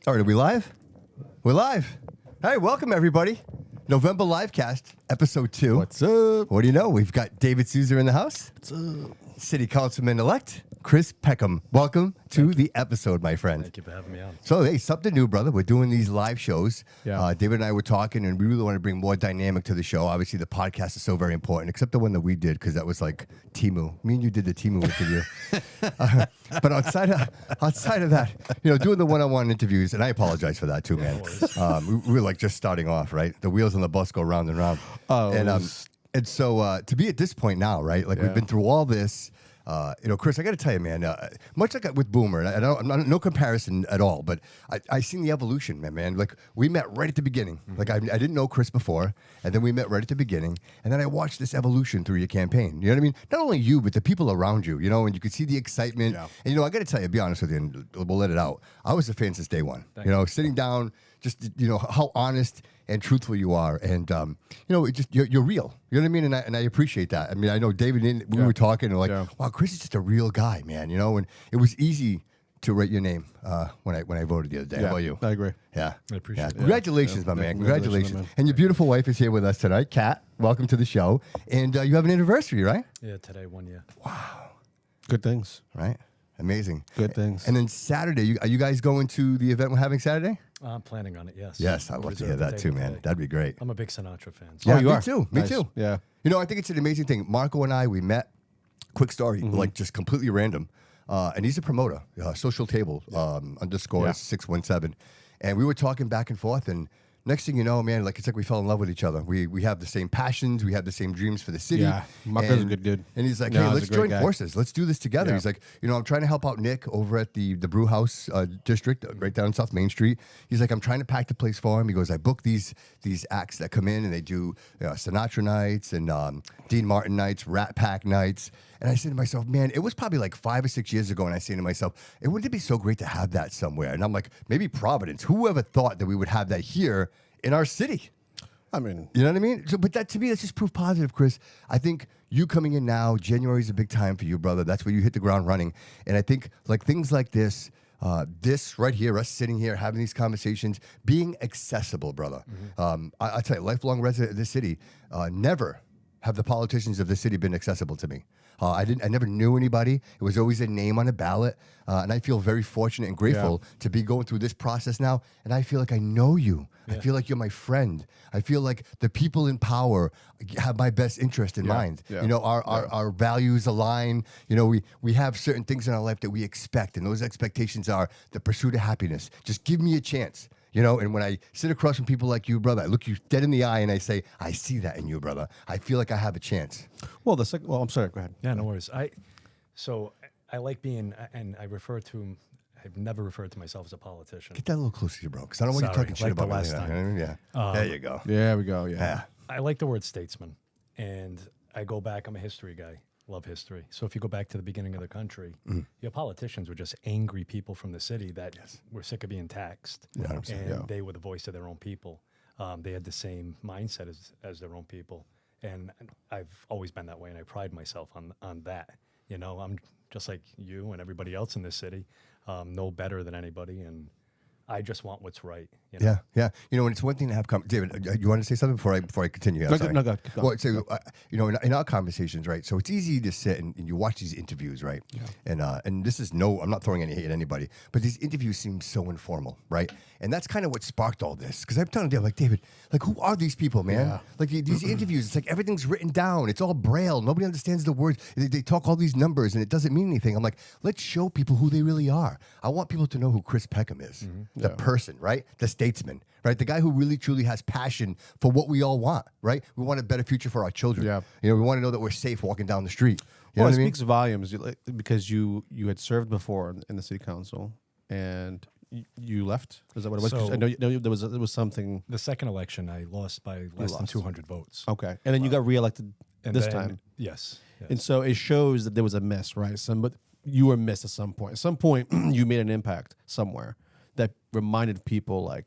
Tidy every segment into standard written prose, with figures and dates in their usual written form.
All right, are we live? We're live. Hey, welcome everybody. November Livecast, episode 2. What's up? What do you know? We've got David Souza in the house. What's up? City Councilman-elect Chris Peckham. Welcome to the episode, my friend. Thank you for having me on. So, hey, something new, brother. We're doing these live shows. Yeah. David and I were talking, and we really want to bring more dynamic to the show. Obviously, the podcast is so very important, except the one that we did, because that was like Timu. Me and you did the Timu interview. But outside of that, doing the one-on-one interviews, and I apologize for that too, man. We were like just starting off, right? The wheels on the bus go round and round. And so to be at this point now, right? Like we've been through all this. Chris, I got to tell you, man, much like with Boomer, and I'm not, no comparison at all, but I seen the evolution, man. Like, we met right at the beginning. Mm-hmm. Like, I didn't know Chris before, and then we met right at the beginning, and then I watched this evolution through your campaign. You know what I mean? Not only you, but the people around you, and you could see the excitement. Yeah. And, I got to tell you, be honest with you, and we'll let it out. I was a fan since day one. Sitting down, just, how honest and truthful you are, and you're real. You know what I mean? And I appreciate that. I mean, I know David. We were talking, and wow, Chris is just a real guy, man. And it was easy to write your name when I voted the other day. Yeah, How about you? I agree. Yeah, I appreciate it. Congratulations, my man. Congratulations. man. And your beautiful wife is here with us tonight, Kat. Welcome to the show. And you have an anniversary, right? Yeah, today, 1 year. Wow. Good things. Right. Amazing. Good things. And then Saturday, are you guys going to the event we're having Saturday? I'm planning on it, yes. Yes, I'd love to hear that too, man. That'd be great. I'm a big Sinatra fan. Yeah, you me are. too. Me Nice. too. Yeah. I think it's an amazing thing. Marco and I, we met. Quick story, like just completely random. And he's a promoter, Social Table _ 617. And we were talking back and forth, and next thing you know, man, it's like we fell in love with each other. We have the same passions. We have the same dreams for the city. Yeah, Marco's a good dude. And he's like, No, hey, he's let's a great join guy. forces. Let's do this together. Yeah. He's like, I'm trying to help out Nick over at the Brew House district right down South Main Street. He's like, I'm trying to pack the place for him. He goes, I book these acts that come in, and they do Sinatra nights and Dean Martin nights, Rat Pack nights. And I said to myself, man, it was probably like 5 or 6 years ago, and I said to myself, wouldn't it be so great to have that somewhere? And I'm like, maybe Providence. Whoever thought that we would have that here in our city? I mean, You know what I mean? So, but that to me, that's just proof positive, Chris. I think you coming in now, January is a big time for you, brother. That's where you hit the ground running. And I think things like this, this right here, us sitting here having these conversations, being accessible, brother. Mm-hmm. I tell you, lifelong resident of this city, never have the politicians of the city been accessible to me. I never knew anybody. It was always a name on a ballot. And I feel very fortunate and grateful to be going through this process now. And I feel like I know you. Yeah. I feel like you're my friend. I feel like the people in power have my best interest in mind. Yeah. Our values align. We have certain things in our life that we expect. And those expectations are the pursuit of happiness. Just give me a chance. And when I sit across from people like you, brother, I look you dead in the eye and I say, I see that in you, brother. I feel like I have a chance. Well, I'm sorry. Go ahead. Yeah, no worries. I like being, and I've never referred to myself as a politician. Get that a little closer to you, bro, because I don't want you talking shit about the last time. Yeah. There you go. There we go. Yeah. I like the word statesman, and I go back. I'm a history guy. Love history. So if you go back to the beginning of the country, your politicians were just angry people from the city that were sick of being taxed. Yeah, and they were the voice of their own people. They had the same mindset as their own people. And I've always been that way, and I pride myself on that. I'm just like you and everybody else in this city, no better than anybody, and I just want what's right. Yeah. And it's one thing to have David, you want to say something before I continue? No, go. Well, so in our conversations, right? So it's easy to sit and you watch these interviews, right? Yeah. And this is I'm not throwing any hate at anybody, but these interviews seem so informal, right? And that's kind of what sparked all this. Because I'm telling David, who are these people, man? Yeah. Like these interviews, it's like everything's written down. It's all braille. Nobody understands the words. They talk all these numbers and it doesn't mean anything. I'm like, let's show people who they really are. I want people to know who Chris Peckham is. Mm-hmm. The person, right? The statesman, right? The guy who really truly has passion for what we all want, right? We want a better future for our children. Yeah. We want to know that we're safe walking down the street. You know what I mean? Speaks volumes because you had served before in the city council and you left. Is that what it was? So, I know there was something. The second election, I lost by less than 200 votes. Okay, and then you got reelected this time. Yes. And so it shows that there was a miss, right? But you were missed at some point. At some point, you made an impact somewhere that reminded people like,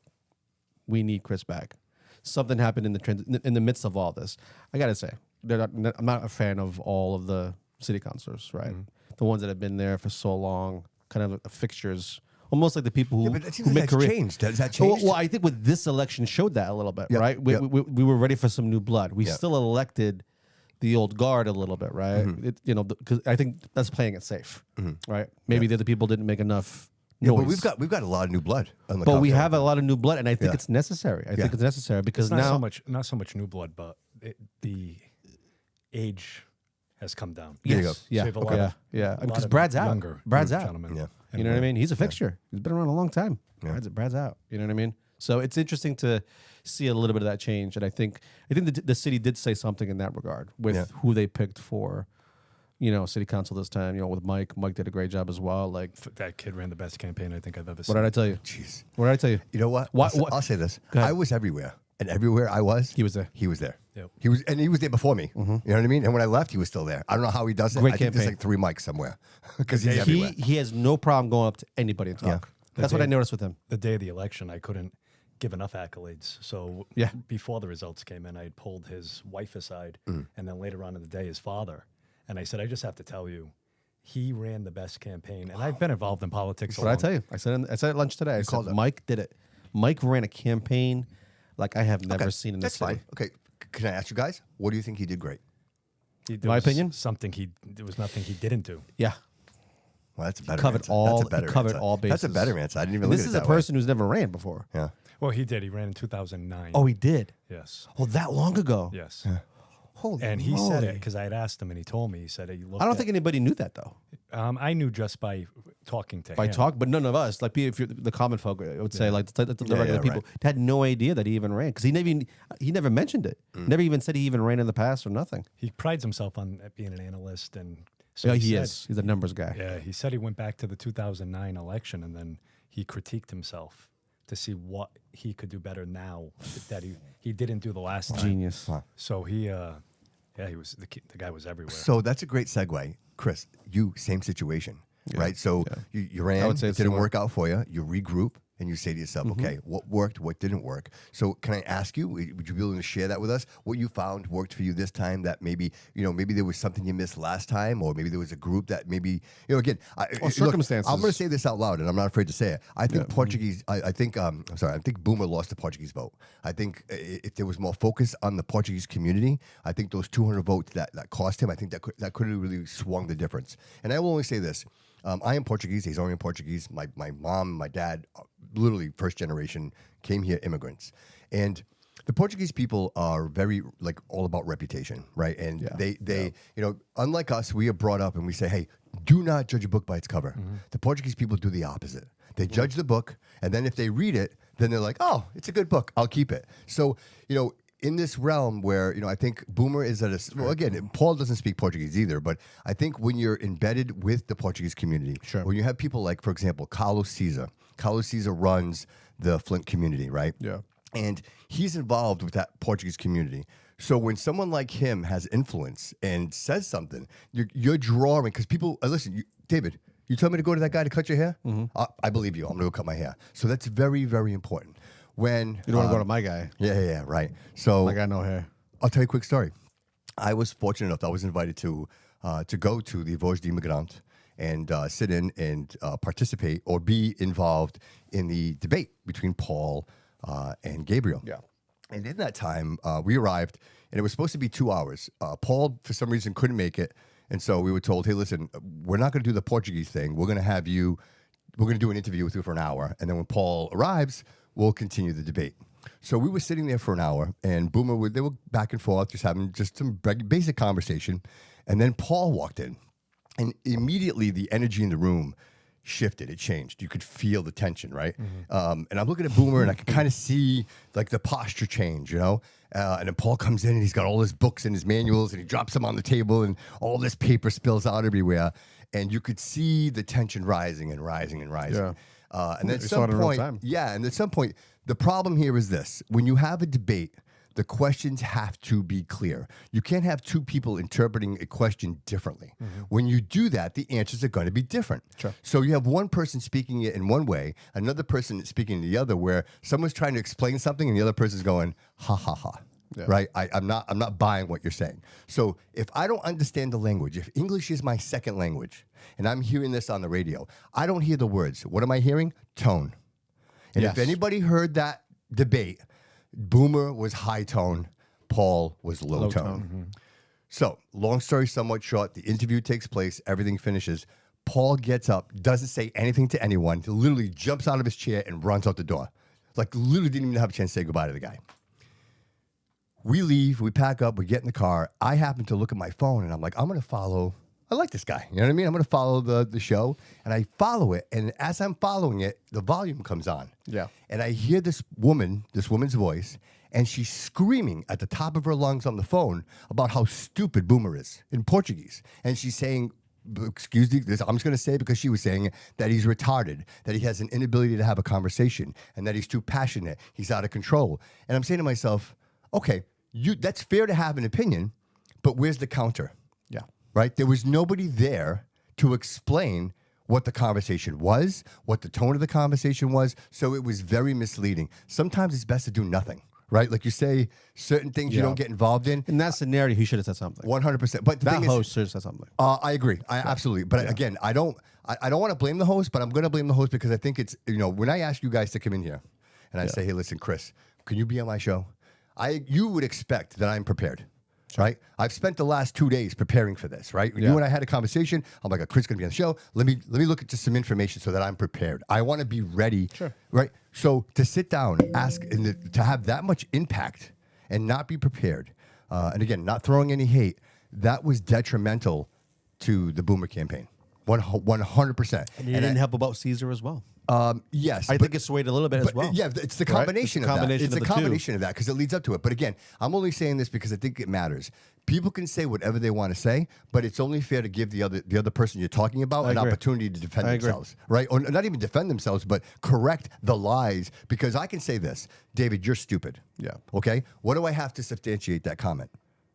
we need Chris back. Something happened in the midst of all this. I gotta say, I'm not a fan of all of the city councilors, right? Mm-hmm. The ones that have been there for so long, kind of fixtures, almost like the people who, But that seems who like make that's career. changed. Has that Well, changed? well, I think with this election showed that a little bit, Yep, right? We, yep. we were ready for some new blood. We Yep. still elected the old guard a little bit, right? Because I think that's playing it safe, right? Maybe the other people didn't make enough Yeah, noise. but we've got a lot of new blood. On the But we cocktail. have a lot of new blood, and I think Yeah. it's necessary. I think it's necessary because It's not now not so much new blood, but the age has come down. There you go. yeah, So you have a lot of- yeah. a lot Because of Brad's out. younger Brad's out. gentlemen. Yeah. You know what I mean? He's a fixture. He's been around a long time. Brad's out. You know what I mean? So it's interesting to see a little bit of that change, and I think the city did say something in that regard with who they picked for, city council this time. With Mike. Mike did a great job as well. Like, That kid ran the best campaign I think I've ever what seen. did I tell you? Jeez. What did I tell you? You know what? What- I'll say this. Go ahead. I was everywhere, and everywhere I was, He was there. He was there. Yep. He was there before me. You know what I mean? And when I left, he was still there. I don't know how he does it. Great I think there's campaign. like 3 mics somewhere because he's He- everywhere. He has no problem going up to anybody and talk. That's what I noticed with him. The day of the election, I couldn't give enough accolades. So Yeah. before the results came in, I had pulled his wife aside, Mm. and then later on in the day, his father. And I said, I just have to tell you, he ran the best campaign. And I've been involved in politics. That's what I tell you. I said at lunch today. I called said it. Mike did it. Mike ran a campaign like I have never seen in That's the city. fine. Okay, can I ask you guys? What do you think he did great? There My was opinion? there was nothing he didn't do. Yeah. Well, that's a better covered answer. all- That's a better he covered answer. all That's a bases. better answer. I didn't even And look this at is it a that way. person who's never ran before. Yeah. Well, he did. He ran in 2009. Oh, he did. yes. Oh, that long ago. Yes. Holy And he said moly. it because I had asked him, and he told me. He said he looked. I don't at- think anybody knew that though. I knew just by talking to By him. talk, but none of us, like if you're the common folk, I would say, like the regular yeah, people, had no idea that he even ran because he never mentioned it. Never even said he even ran in the past or nothing. He prides himself on being an analyst, and so Yeah, he he said, is. He's a numbers guy. Yeah, he said he went back to the 2009 election, and then he critiqued himself to see what he could do better now that he didn't do the last time. Genius. So he he was the guy was everywhere. So that's a great segue. Chris, you, same situation, right? So you ran, would say it it's didn't similar. work out for you. You regroup and you say to yourself, okay, what worked, what didn't work? So can I ask you, would you be willing to share that with us? What you found worked for you this time that maybe, maybe there was something you missed last time, or maybe there was a group that maybe, again, look, circumstances. I'm going to say this out loud and I'm not afraid to say it. I think I think Boomer lost the Portuguese vote. I think if there was more focus on the Portuguese community, I think those 200 votes that cost him, I think that could have really swung the difference. And I will only say this. I am Portuguese, Azorian Portuguese. My mom and my dad, literally first generation, came here immigrants. And the Portuguese people are very, all about reputation, right? And they unlike us, we are brought up and we say, hey, do not judge a book by its cover. The Portuguese people do the opposite. They judge the book, and then if they read it, then they're like, oh, it's a good book, I'll keep it. So, in this realm where, I think Boomer is at again, Paul doesn't speak Portuguese either, but I think when you're embedded with the Portuguese community, when you have people like, for example, Carlos Caesar runs the Flint community, right? Yeah. And he's involved with that Portuguese community. So when someone like him has influence and says something, you're drawing, because people, listen, David, you told me to go to that guy to cut your hair? I believe you. I'm going to go cut my hair. So that's very, very important. When You don't want to go to my guy. yeah, right. So My guy, no hair. I'll tell you a quick story. I was fortunate enough that I was invited to go to the Voz de Imigrant and sit in and participate or be involved in the debate between Paul and Gabriel. Yeah. And in that time, we arrived, and it was supposed to be 2 hours. Paul, for some reason, couldn't make it. And so we were told, hey, listen, we're not going to do the Portuguese thing. We're going to do an interview with you for an hour. And then when Paul arrives, we'll continue the debate. So we were sitting there for an hour, and Boomer, they were back and forth, just having some basic conversation. And then Paul walked in, and immediately the energy in the room shifted. It changed. You could feel the tension, right? And I'm looking at Boomer, and I could kind of see the posture change, And then Paul comes in, and he's got all his books and his manuals, and he drops them on the table, and all this paper spills out everywhere. And you could see the tension rising and rising and rising. Yeah. And at You saw some it in real point, time. and at some point, the problem here is this: when you have a debate, the questions have to be clear. You can't have two people interpreting a question differently. When you do that, the answers are going to be different. Sure. So you have one person speaking it in one way, another person speaking the other, where someone's trying to explain something and the other person's going, ha, ha, ha. right? I'm not buying what you're saying. So if I don't understand the language, if English is my second language, and I'm hearing this on the radio, I don't hear the words. What am I hearing? Tone. And Yes. if anybody heard that debate, Boomer was high tone, Paul was low tone. Mm-hmm. So, long story somewhat short, the interview takes place, everything finishes. Paul gets up, doesn't say anything to anyone, literally jumps out of his chair and runs out the door. Like, literally didn't even have a chance to say goodbye to the guy. We leave, we pack up, we get in the car. I happen to look at my phone and I'm like, I'm going to follow. I like this guy. You know what I mean? I'm going to follow the show. And I follow it. And as I'm following it, the volume comes on. Yeah. And I hear this woman's voice, and she's screaming at the top of her lungs on the phone about how stupid Boomer is in Portuguese. And she's saying, excuse me, this, I'm just going to say it because she was saying that he's retarded, that he has an inability to have a conversation, and that he's too passionate, he's out of control. And I'm saying to myself, okay, that's fair to have an opinion, but where's the counter? Yeah. Right? There was nobody there to explain what the conversation was, what the tone of the conversation was, so it was very misleading. Sometimes it's best to do nothing. Right, like you say, certain things you don't get involved in. In that scenario, he should have said something. 100%. But the That thing host should have said something. I agree. Absolutely. But again, I don't want to blame the host, but I'm going to blame the host because I think it's, when I ask you guys to come in here and I say, hey, listen, Chris, can you be on my show? You would expect that I'm prepared. Right? I've spent the last 2 days preparing for this, right? Yeah. You and I had a conversation. I'm like, Chris is going to be on the show. Let me look at just some information so that I'm prepared. I want to be ready. Sure. Right? So to sit down, ask, and to have that much impact and not be prepared, and again, not throwing any hate, that was detrimental to the Boomer campaign. 100%. And it didn't help about Caesar as well. Yes. I think it swayed a little bit as well. Yeah, it's the Right? combination It's the of combination that. It's of a the two. combination of that because it leads up to it. But again, I'm only saying this because I think it matters. People can say whatever they want to say, but it's only fair to give the other person you're talking about an agree. opportunity to defend I agree. themselves, right? Or not even defend themselves, but correct the lies. Because I can say this, David, you're stupid. Yeah. Okay. What do I have to substantiate that comment?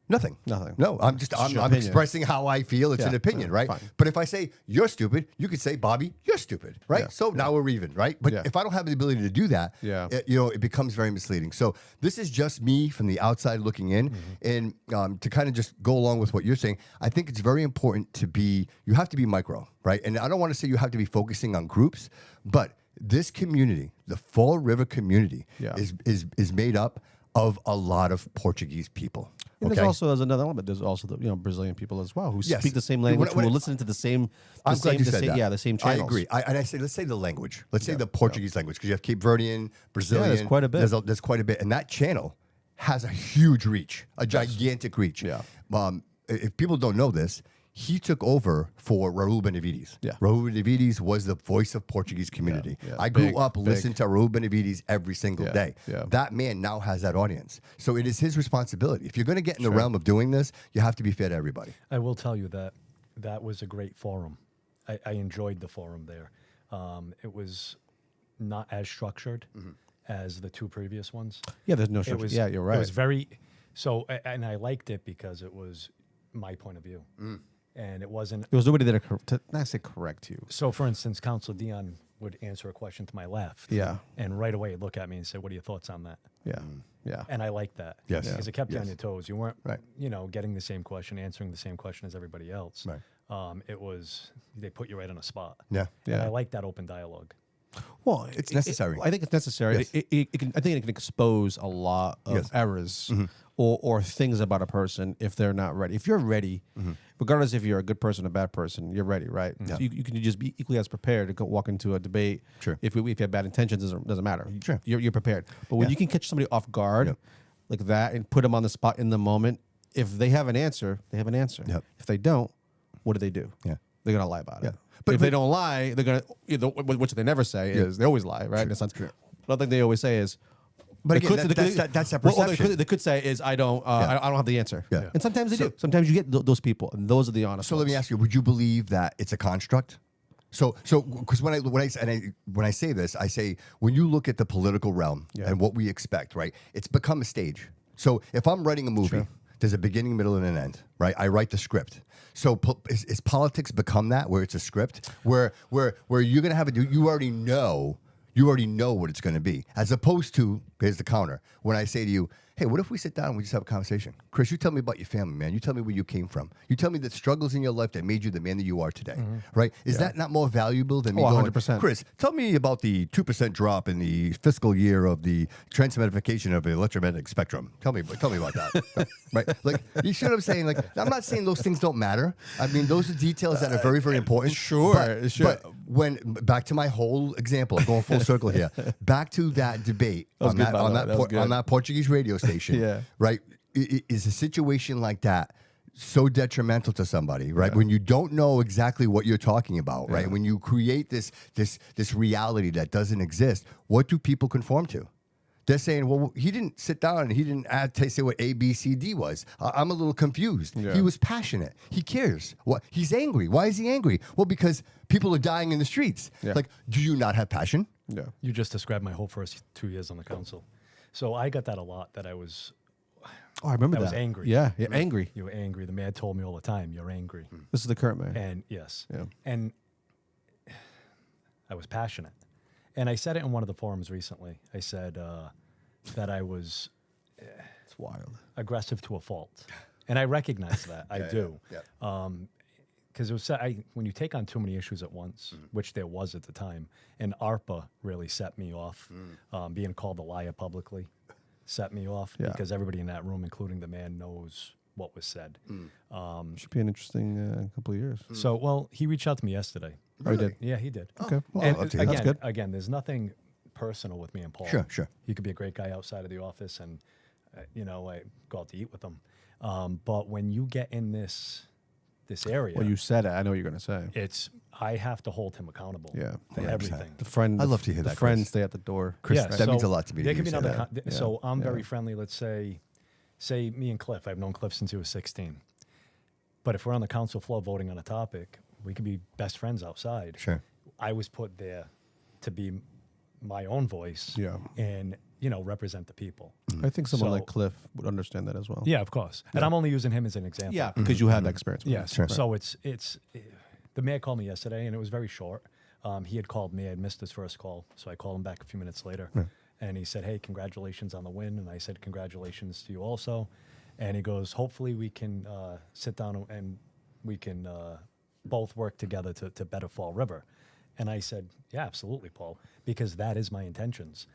Nothing. Nothing. No, I'm your opinion. expressing how I feel. It's Yeah, an opinion, yeah, right? fine. But if I say you're stupid, you could say, Bobby, you're stupid, right? Yeah, So now we're even, right? But Yeah. if I don't have the ability to do that, Yeah. it becomes very misleading. So this is just me from the outside looking in. And to kind of just go along with what you're saying, I think it's very important you have to be micro, right? And I don't want to say you have to be focusing on groups, but this community, the Fall River community, Yeah. is made up of a lot of Portuguese people. And Okay? there's another element. There's also the Brazilian people as well who Yes. speak the same language, When- who will listen to the same. I'm glad you said that. Yeah, the same channels. I agree. And I say, let's say the language. Let's say the Portuguese language, because you have Cape Verdean, Brazilian. there's quite a bit. There's quite a bit. And that channel has a huge reach, a gigantic reach. Yeah. If people don't know this, he took over for Raul Benavides. Yeah. Raul Benavides was the voice of Portuguese community. yeah. I grew Big, up big. listening to Raul Benavides every single Yeah, day. yeah. That man now has that audience. So it is his responsibility. If you're going to get in the realm of doing this, you have to be fair to everybody. I will tell you that was a great forum. I enjoyed the forum there. It was not as structured as the two previous ones. Yeah, there's no It structure. was, Yeah, you're right. It was very so, and I liked it because it was my point of view, and it wasn't. There was nobody there to not say correct you. So, for instance, Council Dion would answer a question to my left, Yeah. and right away he'd look at me and say, "What are your thoughts on that?" Yeah, yeah. And I liked that, Yes. because it kept you on Yes. your toes. You weren't, Right. getting the same question, answering the same question as everybody else. Right. It was they put you right on a spot. Yeah. And Yeah. I like that open dialogue. Well, It's necessary. I think it's necessary. Yes. I think it can expose a lot of Yes. errors or things about a person if they're not ready. If you're ready, regardless if you're a good person or a bad person, you're ready, right? So you can just be equally as prepared to go walk into a debate. Sure. If you have bad intentions, doesn't matter. Sure. You're prepared. But when you can catch somebody off guard Yep. like that and put them on the spot in the moment, if they have an answer, they have an answer. Yep. If they don't, what do? Yeah. They're gonna lie about Yeah. it. But- If they don't lie, they're gonna which they never say is they always lie, right? In a sense. Another thing they always say is, But they again, could- that's they- that well, perception. they could say is I don't have the answer. Yeah. And sometimes they So- do. Sometimes you get those people, and those are the honest. So let me ask you: would you believe that it's a construct? So because when I say this, I say when you look at the political realm and what we expect, right? It's become a stage. So if I'm writing a movie, there's a beginning, middle, and an end, right? I write the script. So is politics become that, where it's a script, where you're gonna have you already know what it's going to be, as opposed to Here's the counter. When I say to you, hey, what if we sit down and we just have a conversation? Chris, you tell me about your family, man. You tell me where you came from. You tell me the struggles in your life that made you the man that you are today, right? Is that not more valuable than me going, 100%. Chris, tell me about the 2% drop in the fiscal year of the transmedification of the electromagnetic spectrum. Tell me about that, right? Like, you see what I'm saying? Like, I'm not saying those things don't matter. I mean, those are details that are very, very important. Sure. But when, back to my whole example, I'm going full circle here, back to that debate on that Portuguese radio station, Yeah. right? Is a situation like that so detrimental to somebody, right? When you don't know exactly what you're talking about, right? When you create this reality that doesn't exist, what do people conform to? They're saying, well, he didn't sit down and he didn't say what A, B, C, D was. I'm a little confused. Yeah. He was passionate. He cares. What? He's angry. Why is he angry? Well, because people are dying in the streets. Yeah. Like, do you not have passion? Yeah. You just described my whole first 2 years on the council. So I got that a lot, that I was I remember I that. was angry. Yeah, angry. You were angry. The mayor told me all the time, you're angry. This is the current mayor. And yes. Yeah. And I was passionate. And I said it in one of the forums recently. I said that I was It's wild. aggressive to a fault. And I recognize that. I do. Yeah. Because it was when you take on too many issues at once, which there was at the time, and ARPA really set me off. Being called a liar publicly set me off because everybody in that room, including the man, knows what was said. Should be an interesting couple of years. So, well, he reached out to me yesterday. Oh, he did? Yeah, he did. Okay. Well, And I'll love to hear that. That's good. again, there's nothing personal with me and Paul. Sure. He could be a great guy outside of the office, and I go out to eat with him. But when you get in this area, Well, you said it. I know what you're going to say. I have to hold him accountable. Yeah. for 100%. everything. The friend. I'd love to hear the that, friends Chris. stay at the door. Chris, Yeah, that means a lot to me. There to could you be say another. that. So I'm very friendly. Let's say me and Cliff. I've known Cliff since he was 16. But if we're on the council floor voting on a topic, we could be best friends outside. Sure. I was put there to be my own voice. Yeah. And represent the people. I think someone So- like Cliff would understand that as well. Yeah, of course. And I'm only using him as an example. Yeah, because you had that experience. With Yeah. him. So, Right. so it's the mayor called me yesterday, and it was very short. He had called me. I had missed his first call, so I called him back a few minutes later, and he said, "Hey, congratulations on the win." And I said, "Congratulations to you also." And he goes, "Hopefully, we can sit down and we can both work together to better Fall River." And I said, "Yeah, absolutely, Paul, because that is my intentions."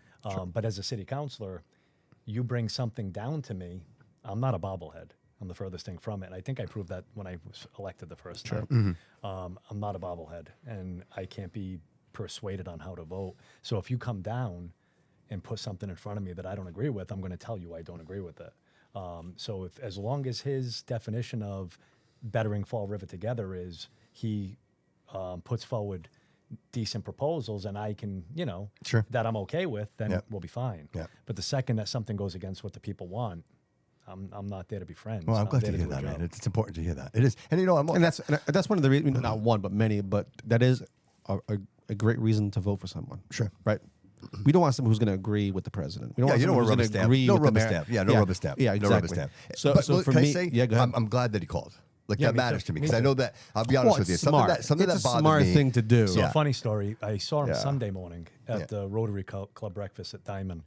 But as a city councilor, you bring something down to me, I'm not a bobblehead. I'm the furthest thing from it. And I think I proved that when I was elected the first time. I'm not a bobblehead, and I can't be persuaded on how to vote. So if you come down and put something in front of me that I don't agree with, I'm going to tell you I don't agree with it. So as long as his definition of bettering Fall River together is he puts forward decent proposals and I can, Sure. that I'm okay with, then Yeah. we'll be fine. Yeah. But the second that something goes against what the people want, I'm not there to be friends. Well, I'm glad there to hear do a that, man. job. It's important to hear that. It is. And I'm And that's one of the reasons, not one, but many, but that is a great reason to vote for someone. Sure. Right? We don't want someone who's going to agree with the president. We don't want you don't someone want who's rubber going to stamp. agree No with the rubber mayor. stamp. Yeah, no rubber stamp. Yeah, No exactly. rubber stamp. So, But so for can me, I say, yeah, go ahead. I'm glad that he called. Like, Yeah, that me matters too. to me Me because I too. know that, I'll be honest Well, with you, it's something smart. that It's a bothered smart me. thing to do. So Yeah. a funny story, I saw him Yeah. Sunday morning at the Rotary Club breakfast at Diamond.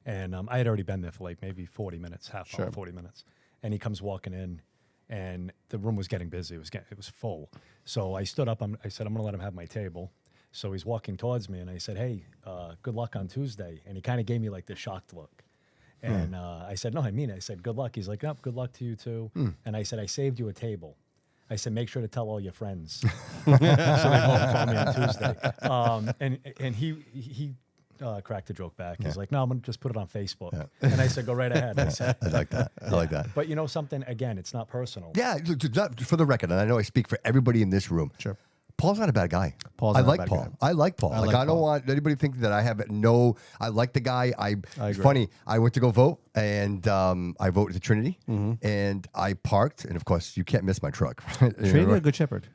And I had already been there for like maybe 40 minutes, half hour, 40 minutes. And he comes walking in, and the room was getting busy. It was full. So I stood up. I said, I'm going to let him have my table. So he's walking towards me, and I said, "Hey, good luck on Tuesday." And he kind of gave me like this shocked look. And I said, "No, I mean it." I said, "Good luck." He's like, "Oh, good luck to you too." And I said, "I saved you a table." I said, "Make sure to tell all your friends." So they vote for me on Tuesday. And he cracked a joke back. He's like, "No, I'm going to just put it on Facebook." And I said, "Go right ahead." I said, I like that. I like that. but something, again, it's not personal. Yeah, look, for the record, and I know I speak for everybody in this room. Sure. Paul's not a bad guy. Paul's I not a like bad Paul. guy. I like Paul. like I don't Paul. want anybody to think that I have I like the guy. It's agree. funny. I went to go vote, and I voted to Trinity, and I parked, and of course, you can't miss my truck. Trinity or Good Shepherd?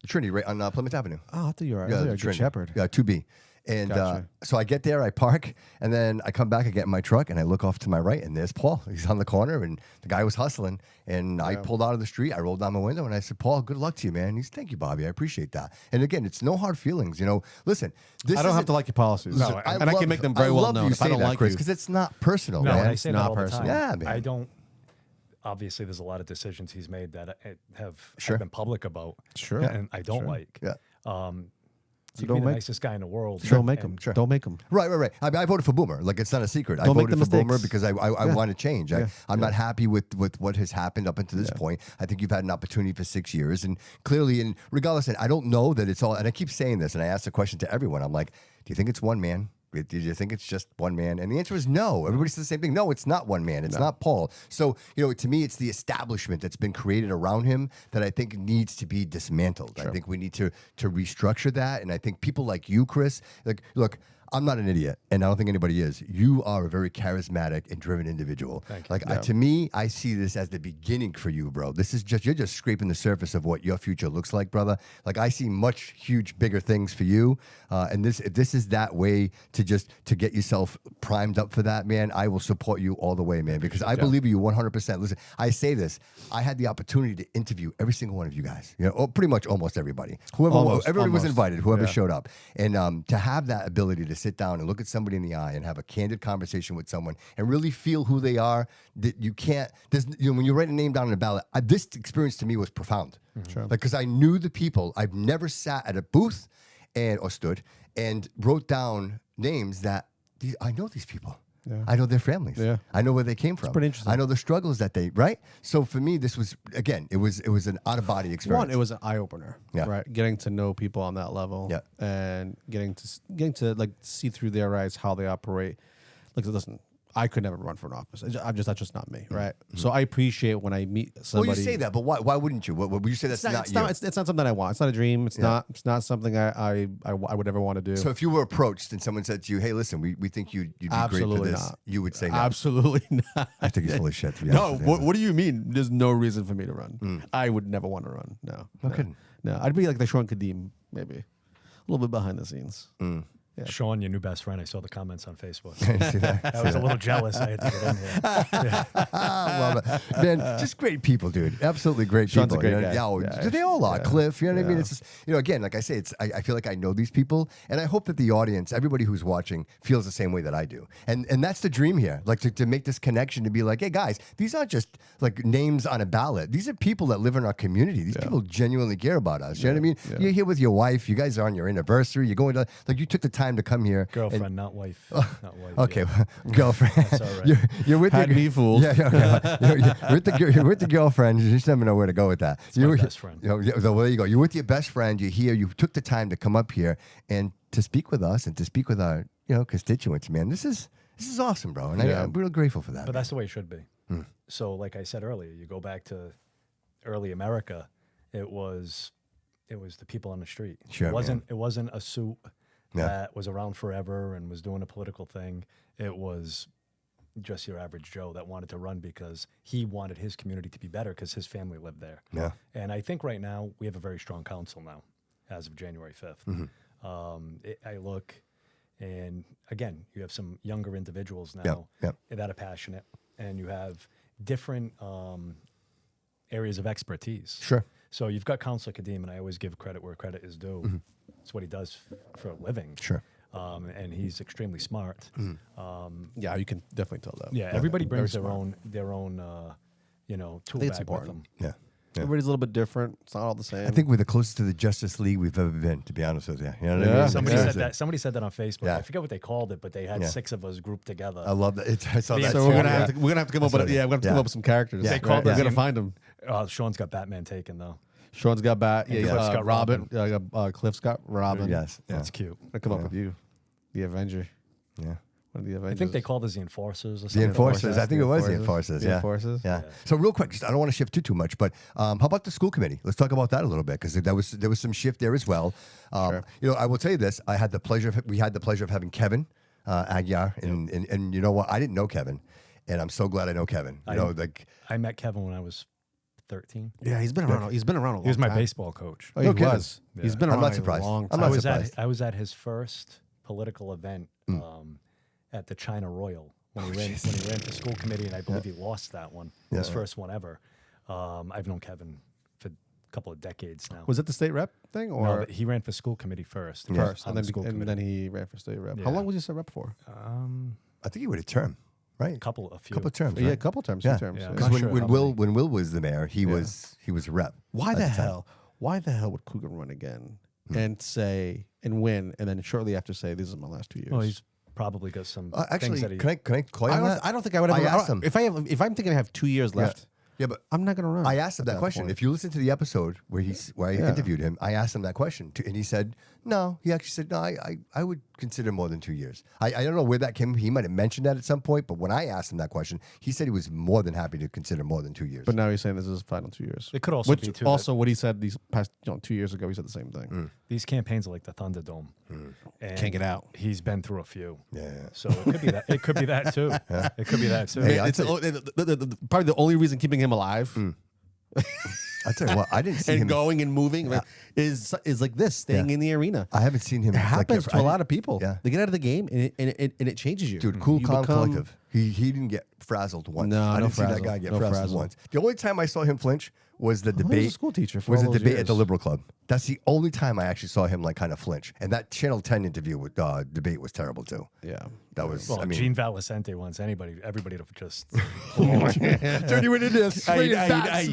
Trinity, right on Plymouth Avenue. Oh, I thought you were Yeah, a Good Trinity. Shepherd. Yeah, 2B. And Gotcha. so I get there, I park, and then I come back, I get in my truck, and I look off to my right, and there's Paul. He's on the corner, and the guy was hustling. And I pulled out of the street, I rolled down my window, and I said, Paul, good luck to you, man. He's, thank you, Bobby. I appreciate that. And again, it's no hard feelings. You know, listen, this I don't have to like your policies. No, and I can make them very I well love known you if I say don't that, like Chris, you. because it's not personal, No, man. I say that not all the personal. time. Yeah, man. I don't. Obviously, there's a lot of decisions he's made that have Sure. been public about. Sure. And I don't like. Yeah. You'd don't be the make- nicest guy in the world. Don't make them. and- Sure. Don't make them. Right. I mean, I voted for Boomer. Like, it's not a secret. I Don't make voted the for Boomer mistakes. because I want to change. I'm not happy with what has happened up until this point. I think you've had an opportunity for 6 years. And clearly, and regardless, and I don't know that it's all, and I keep saying this, and I ask the question to everyone. I'm like, do you think it's one man? Do you think it's just one man? And the answer is no. Everybody says the same thing. No, it's not one man. It's not Paul. So, you know, to me, it's the establishment that's been created around him that I think needs to be dismantled. I think we need to restructure that. And I think people like you, Chris, like, look, I'm not an idiot, and I don't think anybody is. You are a very charismatic and driven individual. Thank you. Like, to me, I see this as the beginning for you, bro. This is just, you're just scraping the surface of what your future looks like, brother. Like, I see much, huge, bigger things for you. And if this is that way to get yourself primed up for that, man, I will support you all the way, man, because I believe you 100%. Listen, I say this. I had the opportunity to interview every single one of you guys, you know, pretty much almost everybody. Everybody was invited, whoever showed up. And to have that ability to sit down and look at somebody in the eye and have a candid conversation with someone and really feel who they are, that you can't, when you write a name down on a ballot, this experience to me was profound. Sure. Like, because I knew the people. I've never sat at a booth or stood and wrote down names that I know these people. Yeah. I know their families. Yeah. I know where they came from. pretty interesting. I know the struggles that right? So for me, this was, again, it was an out-of-body experience. One, it was an eye opener. Yeah. Right. Getting to know people on that level. Yeah. And getting to like see through their eyes how they operate. Like, listen, I could never run for an office. That's just not me. Right. So I appreciate when I meet somebody. Well, you say that, but why wouldn't you? What would you say that's not you? It's not something I want. It's not a dream. It's not something I would ever want to do. So if you were approached and someone said to you, "Hey, listen, we think you'd be great for Absolutely this," not. you would say no. Absolutely not. I think he's full of shit. To be No, honest with you. what do you mean? There's no reason for me to run. I would never want to run. No. No kidding. No, I'd be like the Sean Kadeem, maybe. A little bit behind the scenes. Yeah. Sean, your new best friend. I saw the comments on Facebook. See that? I was a little jealous. I had to get in here. Love it. Man, just great people, dude. Absolutely great Sean's people. a great you know? guy. Yeah, oh, Yeah. they all are. Cliff, you know what I mean? Yeah. It's just, again, like I say, I feel like I know these people, and I hope that the audience, everybody who's watching, feels the same way that I do. And that's the dream here, like to make this connection, to be like, hey guys, these aren't just like names on a ballot. These are people that live in our community. These people genuinely care about us. You know what I mean? Yeah. You're here with your wife. You guys are on your anniversary. You're going to, like, you took the time to come here. Girlfriend, not wife. Not wife. Okay, yeah. girlfriend. That's all right. You're with Had your, me fooled. Yeah, you're with the girlfriend. You just never know where to go with that. my best friend. So there you go. You're with your best friend. You're here. You took the time to come up here and to speak with us and to speak with our constituents. Man, this is awesome, bro. And I'm real grateful for that. But that's the way it should be. So, like I said earlier, you go back to early America. It was the people on the street. Sure, It wasn't a suit that was around forever and was doing a political thing. It was just your average Joe that wanted to run because he wanted his community to be better because his family lived there. Yeah. And I think right now we have a very strong council now, as of January 5th. I look, and again, you have some younger individuals now that are passionate, and you have different areas of expertise. Sure. So you've got Councilor Kadeem, and I always give credit where credit is due. It's what he does for a living. Sure. And he's extremely smart. Yeah, you can definitely tell that. Yeah, everybody brings Very their own tool think it's bag with important. them. Yeah. Everybody's a little bit different. It's not all the same. I think we're the closest to the Justice League we've ever been, to be honest with you. You know what I Yeah. mean? Somebody Like, said it's- that. Somebody said that on Facebook. Yeah. I forget what they called it, but they had Yeah. 6 of us grouped together. I love that. I saw that. So So we're too. gonna have to come up with come up with some characters. Yeah. They called We're us gonna in- find them. Sean's got Batman taken though. Sean's got Bat. And Yeah, Cliff's got Robin. Cliff's got Robin. Yes. Yeah. That's cute. I come up with you, the Avenger. Yeah. One of the Avengers. I think they called us the Enforcers or The something. Enforcers. I think it was the Enforcers. The Yeah. Enforcers. Yeah. So real quick, just, I don't want to shift too much, but how about the school committee? Let's talk about that a little bit because there was some shift there as well. Sure. I will tell you this: we had the pleasure of having Kevin Aguiar, and you know what? I didn't know Kevin, and I'm so glad I know Kevin. I met Kevin when I was 13. Yeah, he's been around. He's been around a long He was my time. baseball coach. Oh, he No kidding. was. He's been I'm around not a surprised. long I'm time. not I was surprised. at his first political event at the China Royal when he ran for school committee, and I believe he lost that one, his first one ever. I've known Kevin for a couple of decades now. Was it the state rep thing, or No, he ran for school committee first. and on then the school committee. then he ran for state rep? How Yeah. long was he state rep for? I think he went a term, right? A few. Couple of terms. Yeah, a right? couple terms, Yeah. two terms. Yeah. yeah. Because Not sure when how Will many. when Will was the mayor, he was a rep. Why at the time. hell? Why the hell would Cougar run again and say and win, and then shortly after say, "This is my last 2 years"? Well, he's probably got some Actually, things that he. can I call you on that? I don't think I would ever. I asked him. If I'm thinking I have 2 years left, Yeah, but I'm not going to run. I asked him at that question. point. If you listen to the episode where I Yeah. interviewed him, I asked him that question, and he said no. He actually said no. I would consider more than 2 years. I don't know where that came. He might have mentioned that at some point, but when I asked him that question, he said he was more than happy to consider more than 2 years. But now he's saying this is his final 2 years. It could also Which be too. also what he said these past 2 years ago. He said the same thing. Mm. These campaigns are like the Thunderdome. And Can't get out. He's been through a few. Yeah. So it could be that. It could be that too. It could be that too. Hey, It's probably the only reason keeping him alive I tell you what, I didn't see and him. going and moving is like this, staying in the arena. I haven't seen him. It happens to a lot of people. Yeah. They get out of the game and it changes you. Dude, cool, You calm, become- collective. He didn't get frazzled once. No, I no didn't see that frazzle. guy get No frazzled frazzle. once. The only time I saw him flinch was the He was a debate. school teacher for was all the those debate at years. the Liberal Club. That's the only time I actually saw him like kind of flinch. And that Channel 10 interview with debate was terrible too. Yeah. That was. Well, I mean, Gene Valicente wants everybody to just. turn you into this. Hey,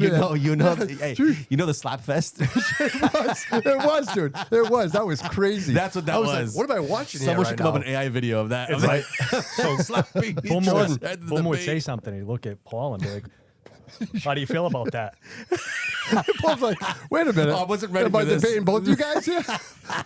you know the slap fest. It was, dude. It was. That was crazy. That's what that I was. was. Like, what am I watching here Someone right should come up now? with an AI video of that. It's like so. slapping Boomer Jordan would, at the Boomer would debate. say something. He'd look at Paul and be like, "How do you feel about that?" Paul's like, wait a minute. Oh, I wasn't ready Am I for this. debating both you guys here?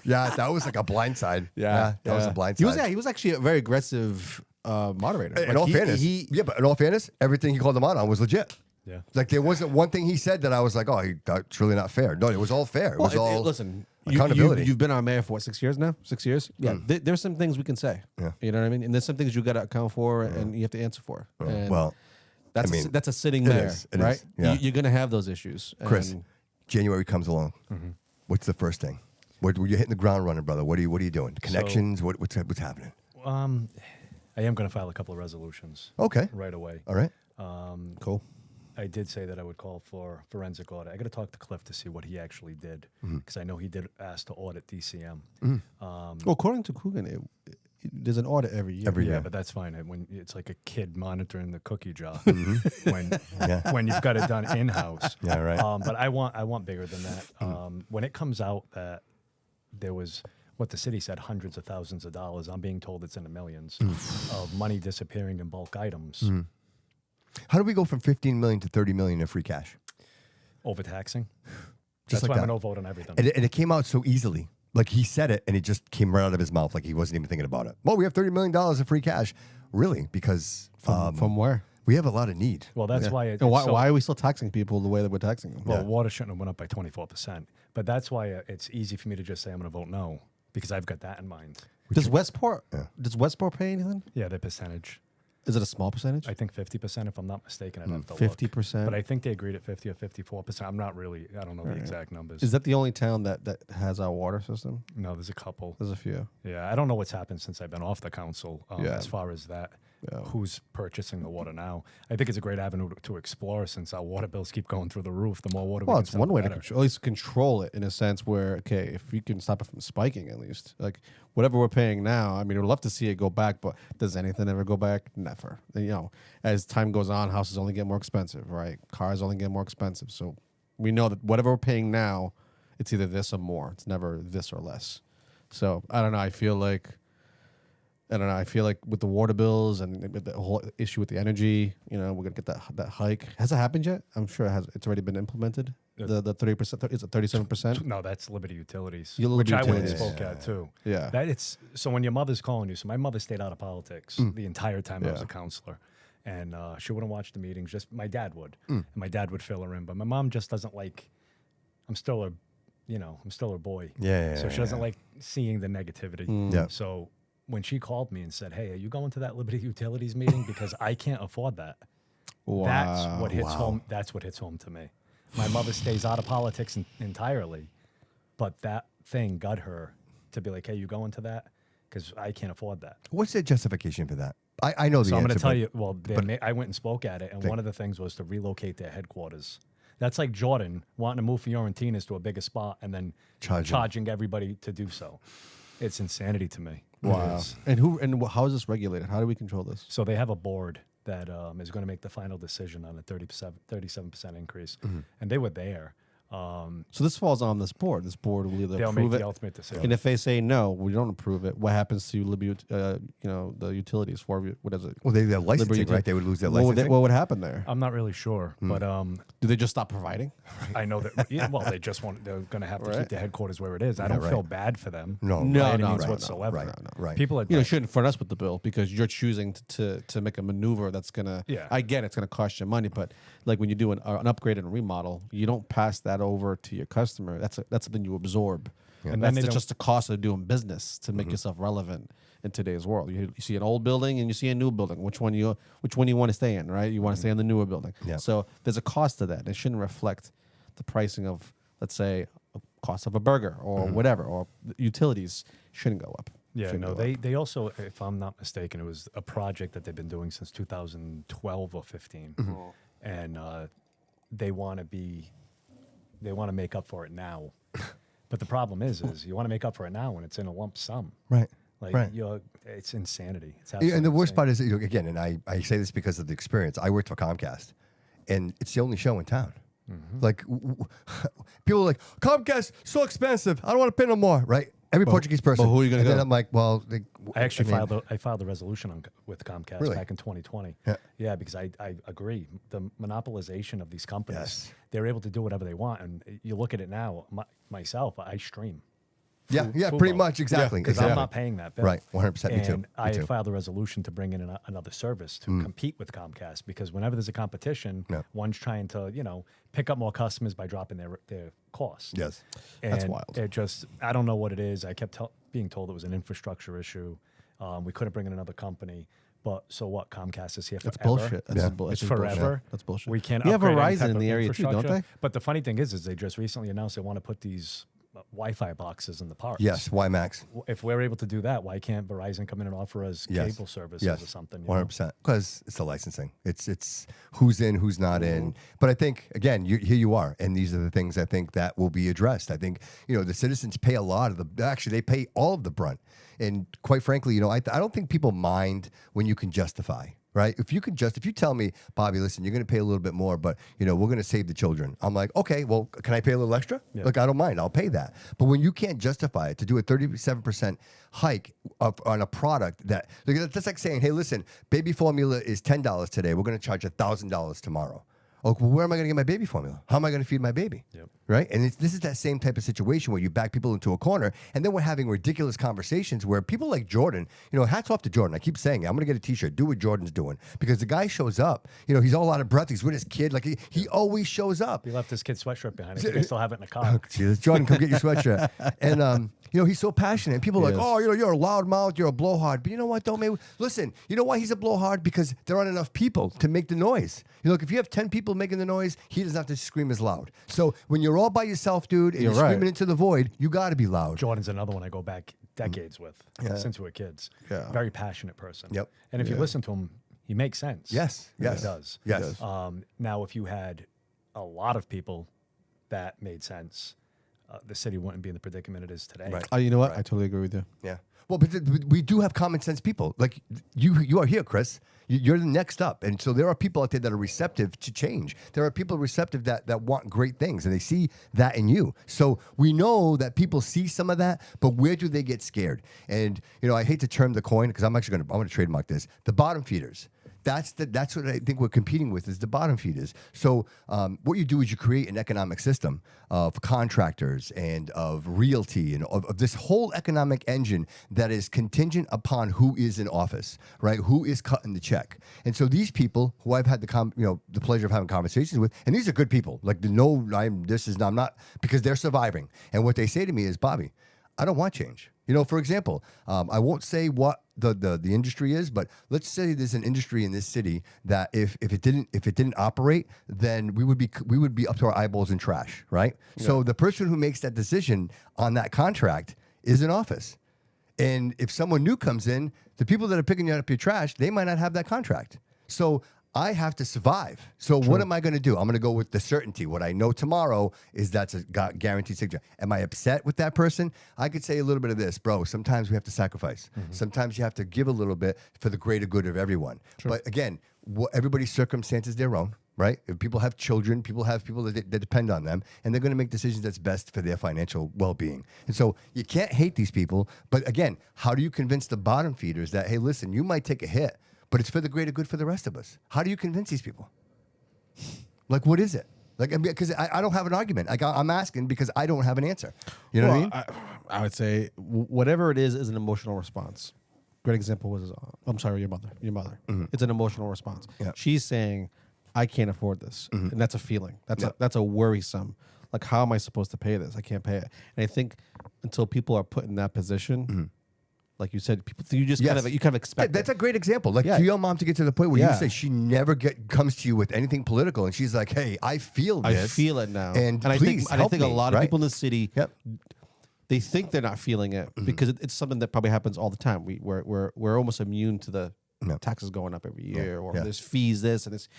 Yeah, that was like a blindside. That was a blindside. He was actually a very aggressive moderator. In all fairness, but in all fairness, everything he called them out on was legit. Yeah. Like there wasn't one thing he said that I was like, oh, that's really not fair. No, it was all fair. It was all listen. accountability. You've been our mayor for what, 6 years now? 6 years? Yeah. There's some things we can say. Yeah. You know what I mean? And there's some things you got to account for and you have to answer for. And well, that's I mean, that's a sitting it mayor, is, it right? is, yeah. You're going to have those issues. Chris, And January comes along. What's the first thing? When you're hitting the ground running, brother, what are you doing? Connections? What's happening? I am going to file a couple of resolutions Okay. right away. All right. cool. I did say that I would call for forensic audit. I got to talk to Cliff to see what he actually did because I know he did ask to audit DCM. Well, according to Coogan, there's an audit every year. Yeah, but that's fine. When it's like a kid monitoring the cookie jar when you've got it done in house. Yeah, right. But I want bigger than that. When it comes out that there was what the city said hundreds of thousands of dollars, I'm being told it's in the millions of money disappearing in bulk items. How do we go from 15 million to 30 million in free cash? Overtaxing. Just That's like why that. I'm going to vote on everything. And it came out so easily. Like he said it, and it just came right out of his mouth. Like he wasn't even thinking about it. Well, we have $30 million in free cash. Really? Because From where? we have a lot of need. Well, that's why. And why are we still taxing people the way that we're taxing them? Well, water shouldn't have went up by 24%. But that's why it's easy for me to just say I'm going to vote no because I've got that in mind. Does Westport pay anything? Yeah, the percentage. Is it a small percentage? I think 50%, if I'm not mistaken. I'd have to look. 50%. But I think they agreed at 50 or 54%. I'm not really, I don't know the exact numbers. Is that the only town that has our water system? No, there's a couple. There's a few. Yeah, I don't know what's happened since I've been off the council Yeah. as far as that. Yeah. Who's purchasing the water now? I think it's a great avenue to explore since our water bills keep going through the roof. The more water Well, we it's can one way to better. control, at least control it in a sense where, okay, if you can stop it from spiking at least. Like, whatever we're paying now, I mean, we'd love to see it go back, but does anything ever go back? Never. You know, as time goes on, houses only get more expensive, right? Cars only get more expensive. So we know that whatever we're paying now, it's either this or more. It's never this or less. So I don't know. I feel like with the water bills and with the whole issue with the energy, you know, we're gonna get that hike. Has it happened yet? I'm sure it has. It's already been implemented. The 30%. Is it 37%? No, that's Liberty Utilities, Your Liberty which I went and Utilities. spoke at too. Yeah. That it's so when your mother's calling you. So my mother stayed out of politics the entire time I was Yeah. a counselor, and she wouldn't watch the meetings. Just my dad would, and my dad would fill her in. But my mom just doesn't like. I'm still her boy. Yeah, So she doesn't like seeing the negativity. Yeah. So when she called me and said, "Hey, are you going to that Liberty Utilities meeting? Because I can't afford that." That's what hits home. That's what hits home to me. My mother stays out of politics entirely, but that thing got her to be like, "Hey, you going to that?" because I can't afford that. What's the justification for that? I know the So I'm answer. going to tell but- you. Well, I went and spoke at it, and one of the things was to relocate their headquarters. That's like Jordan wanting to move Fiorentina's to a bigger spot and then charging everybody to do so. It's insanity to me. Wow. And how is this regulated? How do we control this? So they have a board that is going to make the final decision on a 37% increase, and they were there. So this falls on this board. This board will either They'll approve make it, the ultimate decision. and if they say no, we don't approve it. What happens to the utilities for what is it? Well, they're licensing, Liberty- right? They would lose their What would, licensing. what would happen there? I'm not really sure, but Do they just stop providing? I know that. Yeah, well, they just want. They're going to have to keep their headquarters where it is. I don't right. feel bad for them. No, No, by any no, means right, whatsoever. right, right. People are. You shouldn't front us with the bill because you're choosing to make a maneuver that's gonna. Yeah. I get it's gonna cost you money, but like when you do an upgrade and a remodel, you don't pass that over to your customer. That's something you absorb, and then that's they just the cost of doing business to make yourself relevant in today's world. You see an old building and you see a new building. Which one you want to stay in, right? You want to stay in the newer building. Yeah. So there's a cost to that. It shouldn't reflect the pricing of, let's say, a cost of a burger or whatever, or utilities shouldn't go up. Yeah, Shouldn't no, go up. they also, if I'm not mistaken, it was a project that they've been doing since 2012 or 15, and they want to make up for it now. But the problem is you want to make up for it now when it's in a lump sum. Right. Like Right. it's insanity. It's Yeah, and the worst insane. part is, again, and I say this because of the experience. I worked for Comcast, and it's the only show in town. Like, people are like, Comcast, so expensive. I don't want to pay no more, right? Every Portuguese person. but who are you gonna And then go? I'm like, well, I actually mean, filed a resolution with Comcast Really? back in 2020. Yeah. Yeah, because I agree. The monopolization of these companies, Yes. they're able to do whatever they want. And you look at it now, myself, I stream. Yeah, pretty Fubo. much, exactly. Because exactly. I'm not paying that bill. Right, 100%, me too, And me I too. filed a resolution to bring in another service to compete with Comcast because whenever there's a competition, Yeah. one's trying to, pick up more customers by dropping their costs. Yes. That's And wild. It just, I don't know what it is. I kept being told it was an infrastructure issue. We couldn't bring in another company. But so what? Comcast is here forever. That's bullshit. That's Yeah. bull- It's that's bullshit. forever. That's bullshit. We can't. You have upgrade any Verizon type in of the area too, don't infrastructure. they? But the funny thing is they just recently announced they want to put these Wi-Fi boxes in the parks. Yes, WiMAX. If we're able to do that, why can't Verizon come in and offer us Yes. cable services Yes. or something? 100%. Because it's the licensing. It's who's in, who's not in. But I think, again, here you are. And these are the things I think that will be addressed. I think, the citizens pay a lot of they pay all of the brunt. And quite frankly, I don't think people mind when you can justify. Right? If you tell me, Bobby, listen, you're going to pay a little bit more, but we're going to save the children. I'm like, okay, well, can I pay a little extra? Yeah. Look, I don't mind. I'll pay that. But when you can't justify it to do a 37% hike on a product that's like saying, hey, listen, baby formula is $10 today. We're going to charge $1,000 tomorrow. Oh, well, where am I going to get my baby formula? How am I going to feed my baby? Yep. Right? And this is that same type of situation where you back people into a corner, and then we're having ridiculous conversations where people like Jordan, hats off to Jordan. I keep saying it. I'm going to get a T-shirt. Do what Jordan's doing. Because the guy shows up. He's all out of breath. He's with his kid. Like, he always shows up. He left his kid's sweatshirt behind. I think I still have it in the car. Jesus, Jordan, come get your sweatshirt. And, he's so passionate. And people are like, Yes. oh, you're a loudmouth, you're a blowhard. But you know what, though, maybe listen, you know why he's a blowhard? Because there aren't enough people to make the noise. Look, if you have 10 people making the noise, he doesn't have to scream as loud. So when you're all by yourself, dude, and you're You're right. screaming into the void, you got to be loud. Jordan's another one I go back decades with since we were kids. Yeah. Very passionate person. Yep. And if you listen to him, he makes sense. Yes, He yes. does. Yes. Now, if you had a lot of people that made sense, the city wouldn't be in the predicament it is today. Right. You know what? I totally agree with you. Yeah. Well, but we do have common sense people. Like you are here, Chris. You're the next up. And so there are people out there that are receptive to change. There are people receptive that want great things, and they see that in you. So we know that people see some of that, but where do they get scared? And, I hate to term the coin because I'm going to trademark this. The bottom feeders. That's what I think we're competing with is the bottom feeders. So what you do is you create an economic system of contractors and of realty and of this whole economic engine that is contingent upon who is in office, right? Who is cutting the check. And so these people who I've had the pleasure of having conversations with, and these are good people. Like I'm not because they're surviving. And what they say to me is, Bobby, I don't want change. For example, I won't say what the industry is, but let's say there's an industry in this city that if it didn't operate, then we would be up to our eyeballs in trash, right? Yeah. So the person who makes that decision on that contract is in office. And if someone new comes in, the people that are picking up your trash, they might not have that contract. So I have to survive. So what am I going to do? I'm going to go with the certainty. What I know tomorrow is that's a guaranteed signature. Am I upset with that person? I could say a little bit of this, bro. Sometimes we have to sacrifice. Sometimes you have to give a little bit for the greater good of everyone. But again, everybody's circumstances their own, right? If people have children, people have people that depend on them, and they're going to make decisions that's best for their financial well-being. And so you can't hate these people. But again, how do you convince the bottom feeders that, hey, listen, you might take a hit, but it's for the greater good for the rest of us? How do you convince these people? Like, what is it? Like, because I don't have an argument. Like, I'm asking because I don't have an answer. You know what I mean? I would say whatever it is an emotional response. Great example was, I'm sorry, your mother. It's an emotional response. Yeah. She's saying, I can't afford this. And that's a feeling. That's a worrisome. Like, how am I supposed to pay this? I can't pay it. And I think until people are put in that position, like you said, people, you just kind of expect That's it. a great example. Like, for your mom to get to the point where you say she never comes to you with anything political, and she's like, hey, I feel this. I feel it now. And I please think a lot of people in the city, Yep. they think they're not feeling it because it's something that probably happens all the time. We're almost immune to the taxes going up every year, or there's fees this and this.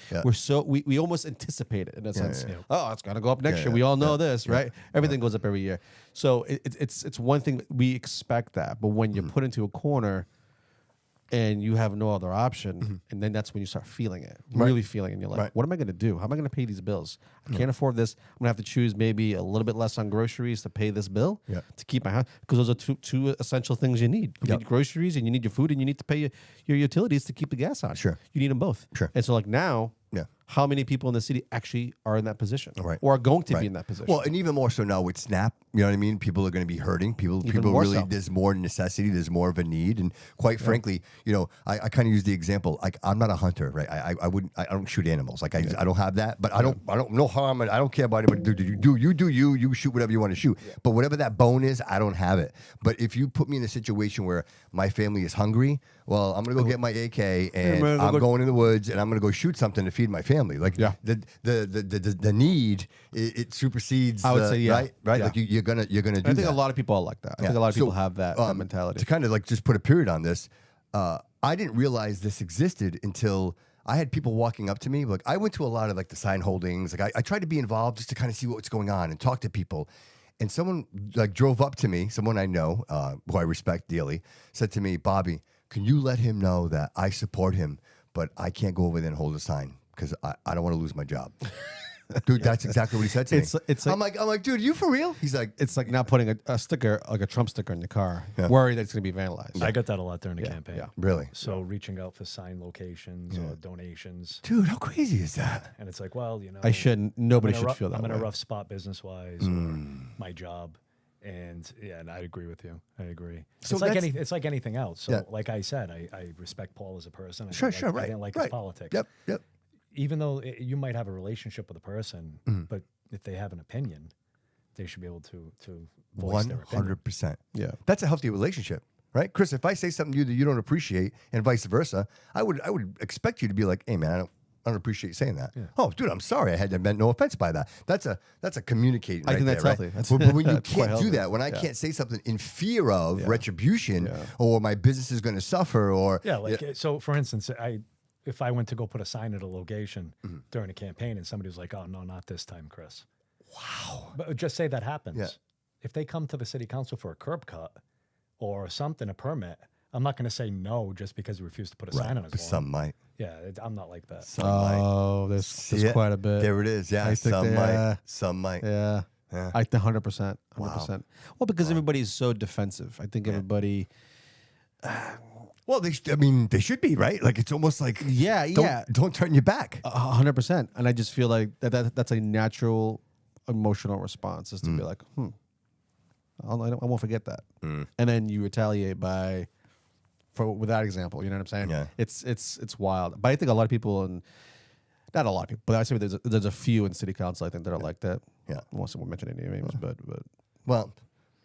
We almost anticipate it in a sense. Oh, it's gonna go up next year. We all know this, right? Everything goes up every year. So it's one thing that we expect that, but when you're put into a corner and you have no other option, and then that's when you start feeling it, really feeling it. And you're like, what am I going to do? How am I going to pay these bills? I can't afford this. I'm going to have to choose maybe a little bit less on groceries to pay this bill to keep my house. Because those are two essential things you need. You need groceries and you need your food and you need to pay your utilities to keep the gas on. Sure. You need them both. Sure. And so like now, how many people in the city actually are in that position or are going to be in that position? Well, and even more so now with SNAP, you know what I mean? People are going to be hurting. People more really, so. there's more necessity. There's more of a need. And quite frankly, you know, I kind of use the example, like, I'm not a hunter, right? I don't shoot animals. Like, I don't have that, but I don't no harm. I don't care about anybody. You shoot whatever you want to shoot. But whatever that bone is, I don't have it. But if you put me in a situation where my family is hungry, well, I'm going to go get my AK and I'm going in the woods and I'm going to go shoot something to feed my family. Like, the need, it supersedes. I would say, right. Yeah. Like, you're gonna do that. I think a lot of people are like that. I think a lot of people have that mentality. To kind of like just put a period on this, I didn't realize this existed until I had people walking up to me. Like, I went to a lot of like the sign holdings. Like, I tried to be involved just to kind of see what's going on and talk to people. And someone like drove up to me, someone I know, who I respect dearly, said to me, Bobby, can you let him know that I support him, but I can't go over there and hold a sign because I don't want to lose my job. Dude, that's exactly what he said to me. It's like, I'm like, dude, are you for real? He's like, it's like not putting a sticker, like a Trump sticker in your car, worried that it's going to be vandalized. I got that a lot during the campaign. Yeah. really? So reaching out for sign locations or donations. Dude, how crazy is that? And it's like, well, you know, Nobody should feel that I'm way. in a rough spot business-wise, or my job. And and I agree with you. I agree. So it's like anything else. So like I said, I respect Paul as a person. I didn't like his politics. Yep. Even though you might have a relationship with a person, but if they have an opinion, they should be able to voice their opinion. 100%. Yeah. That's a healthy relationship, right? Chris, if I say something to you that you don't appreciate and vice versa, I would expect you to be like, hey man, I don't appreciate you saying that. Yeah. Oh, dude, I'm sorry. I meant no offense by that. That's a communicating right there, right? Healthy. But when you can't do that, when I can't say something in fear of retribution or my business is going to suffer or... So for instance, if I went to go put a sign at a location during a campaign and somebody was like, oh, no, not this time, Chris. Wow. But just say that happens. Yeah. If they come to the city council for a curb cut or something, a permit, I'm not going to say no just because we refuse to put a sign on his But lawn. some might. Yeah, I'm not like that. Some might. There's quite a bit. There it is. Yeah, some might. Some might. Yeah. I think 100%. 100%. Well, because everybody's so defensive. I think everybody... Well, they should be, right? Like, it's almost like, don't turn your back. 100%. And I just feel like that's a natural emotional response, is to be like, I won't forget that. And then you retaliate with that example. You know what I'm saying? Yeah. It's wild. But I think a lot of people, and not a lot of people, but I say there's a few in city council, I think, that are like that. Yeah. I won't mention any names, but well,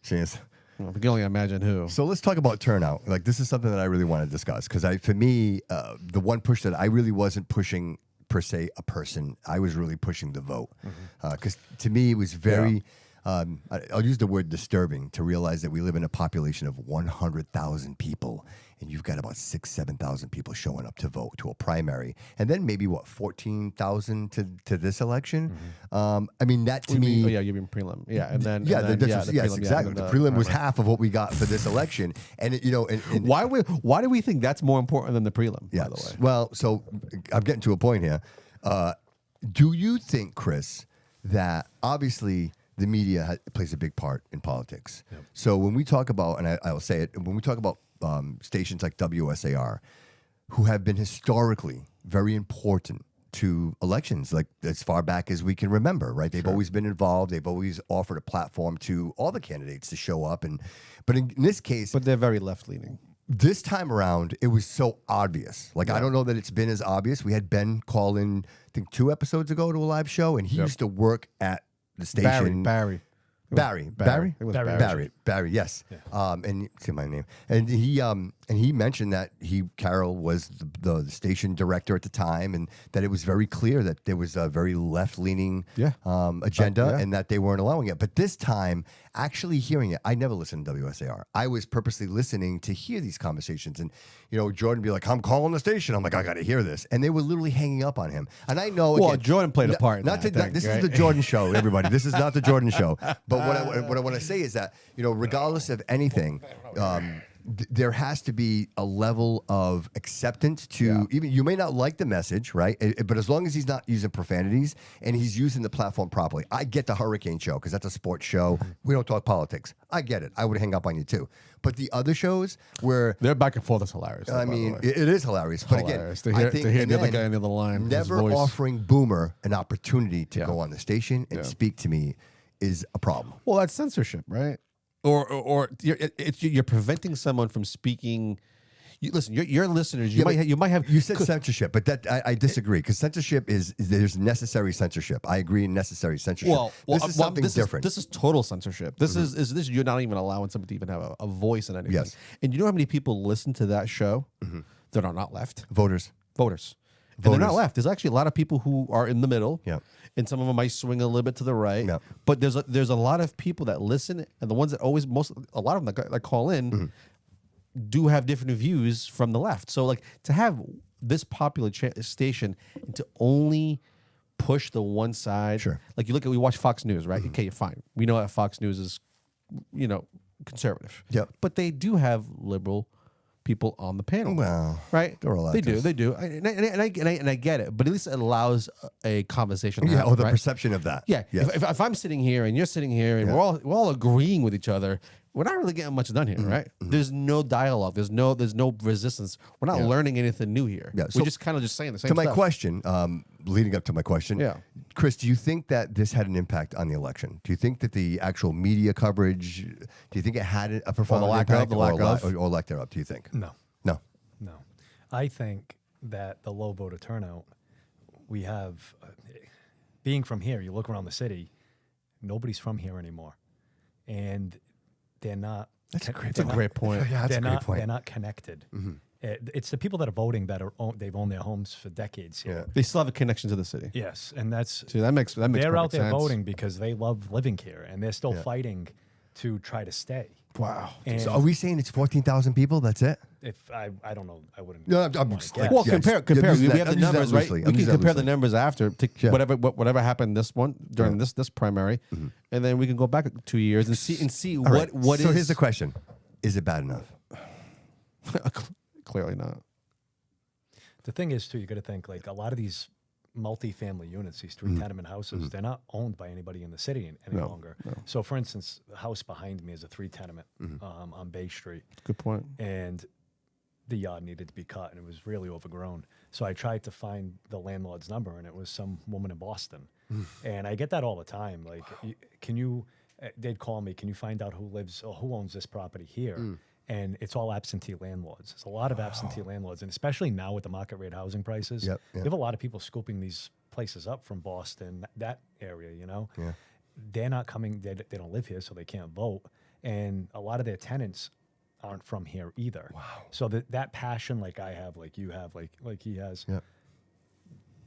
cheers. We can only imagine who. So let's talk about turnout. Like, this is something that I really want to discuss because for me, the one push that I really wasn't pushing per se a person, I was really pushing the vote because to me it was very I'll use the word disturbing to realize that we live in a population of 100,000 people, and you've got about 7,000 people showing up to vote to a primary, and then maybe what 14,000 to this election. I mean, that to me, oh yeah, you mean prelim, yeah, and then yeah, and then, yes, prelim, exactly. and The then prelim was primary. half of what we got for this election, and and Why do we think that's more important than the prelim? By the way, well, so I'm getting to a point here. Do you think, Chris, that obviously the media plays a big part in politics? Yep. So when we talk about, and I will say it, when we talk about stations like WSAR, who have been historically very important to elections, like as far back as we can remember, right? They've always been involved. They've always offered a platform to all the candidates to show up. But in this case, but they're very left leaning. this time around, it was so obvious. Like, I don't know that it's been as obvious. We had Ben call in, I think 2 episodes ago to a live show, and he used to work at the station. Barry. Barry. It was Barry, yes. And see my name. And he mentioned that Carol was the station director at the time, and that it was very clear that there was a very left leaning agenda, and that they weren't allowing it. But this time, actually hearing it, I never listened to WSAR. I was purposely listening to hear these conversations, and Jordan would be like, "I'm calling the station." I'm like, "I got to hear this," and they were literally hanging up on him. And I know, Well, again, Jordan played a part in Not that, to, I think, this right? is the Jordan show, everybody. This is not the Jordan show. But what I want to say is that regardless of anything, there has to be a level of acceptance to even, you may not like the message, right? But as long as he's not using profanities and he's using the platform properly. I get the Hurricane show because that's a sports show. We don't talk politics. I get it. I would hang up on you too. But the other shows where Their back and forth is hilarious. I mean, it is hilarious. But again, Hilarious. To I hear- think to hear the other again, guy on the other line, his never voice. offering Boomer an opportunity to Yeah. go on the station and speak to me is a problem. Well, that's censorship, right? Or you're preventing someone from speaking. Listen, your listeners, you might have. You said censorship, but that I disagree because censorship is there's necessary censorship. I agree in necessary censorship. This is something different. This is total censorship. This is this you're not even allowing somebody to even have a voice in anything. Yes. And you know how many people listen to that show that are not left? Voters. And they're not left. There's actually a lot of people who are in the middle. Yeah. And some of them might swing a little bit to the right. Yeah. But there's a lot of people that listen, and the ones that a lot of them that call in do have different views from the left. So like to have this popular station and to only push the one side. Sure. Like we watch Fox News, right? Okay, fine. We know that Fox News is, conservative. Yep. But they do have liberal people on the panel. Well, right? they're allowed They to. do. And I get it. But at least it allows a conversation. To Yeah, happen, or the right? perception of that. Yeah. Yes. If I'm sitting here and you're sitting here and we're all agreeing with each other, we're not really getting much done here, right? There's no dialogue. There's no resistance. We're not learning anything new here. Yeah, We're so just kind of just saying the same To my stuff. question, leading up to my question, Yeah. Chris, do you think that this had an impact on the election? Do you think that the actual media coverage, do you think it had a profound lack impact of, or lack thereof? Do you think? No. No. No. I think that the low voter turnout we have, being from here, you look around the city, nobody's from here anymore. And they're not. That's a great point. Yeah, that's a great point. They're not connected. It's the people that are voting that they've owned their homes for decades here. Yeah. They still have a connection to the city. Yes, and that's See, that makes they're out perfect there sense. voting because they love living here, and they're still fighting to try to stay. Wow. And So are we saying it's 14,000 people? That's it? if I don't know, I wouldn't. No, I'm wanna just guess. like, Well, yes. compare. I'm using We that- have the I'm using that numbers, right? loosely. We I'm can using that compare the loosely. numbers after to Sure. whatever happened this one during this primary, and then we can go back 2 years and see All right. what So is. here's the question: is it bad enough? Clearly not. The thing is, too, you got to think like a lot of these multi-family units, these three tenement houses, they're not owned by anybody in the city any longer. So, for instance, the house behind me is a 3 tenement on Bay Street, Good point. and the yard needed to be cut, and it was really overgrown. So I tried to find the landlord's number, and it was some woman in Boston. And I get that all the time. Like, can you? They'd call me. Can you find out who lives or who owns this property here? And it's all absentee landlords. There's a lot of absentee landlords, and especially now with the market rate housing prices, Yep. you have a lot of people scooping these places up from Boston, that area. Yeah. They're not coming. They don't live here, so they can't vote. And a lot of their tenants aren't from here either. Wow. So that passion, like I have, like you have, like he has, Yeah.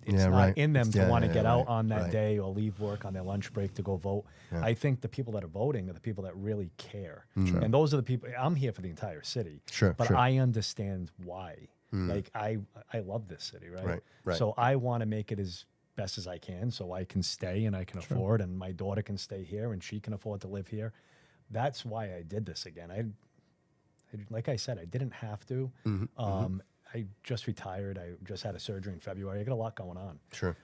it's Yeah, not right. in them to Yeah, want to yeah, get yeah, out right, on that right. day or leave work on their lunch break to go vote. I think the people that are voting are the people that really care. And those are the people, I'm here for the entire city. Sure, But sure. I understand why. Like, I love this city, right? Right, right. So I want to make it as best as I can so I can stay and I can afford, and my daughter can stay here and she can afford to live here. That's why I did this again. Like I said, I didn't have to. I just retired. I just had a surgery in February. I got a lot going on. Sure.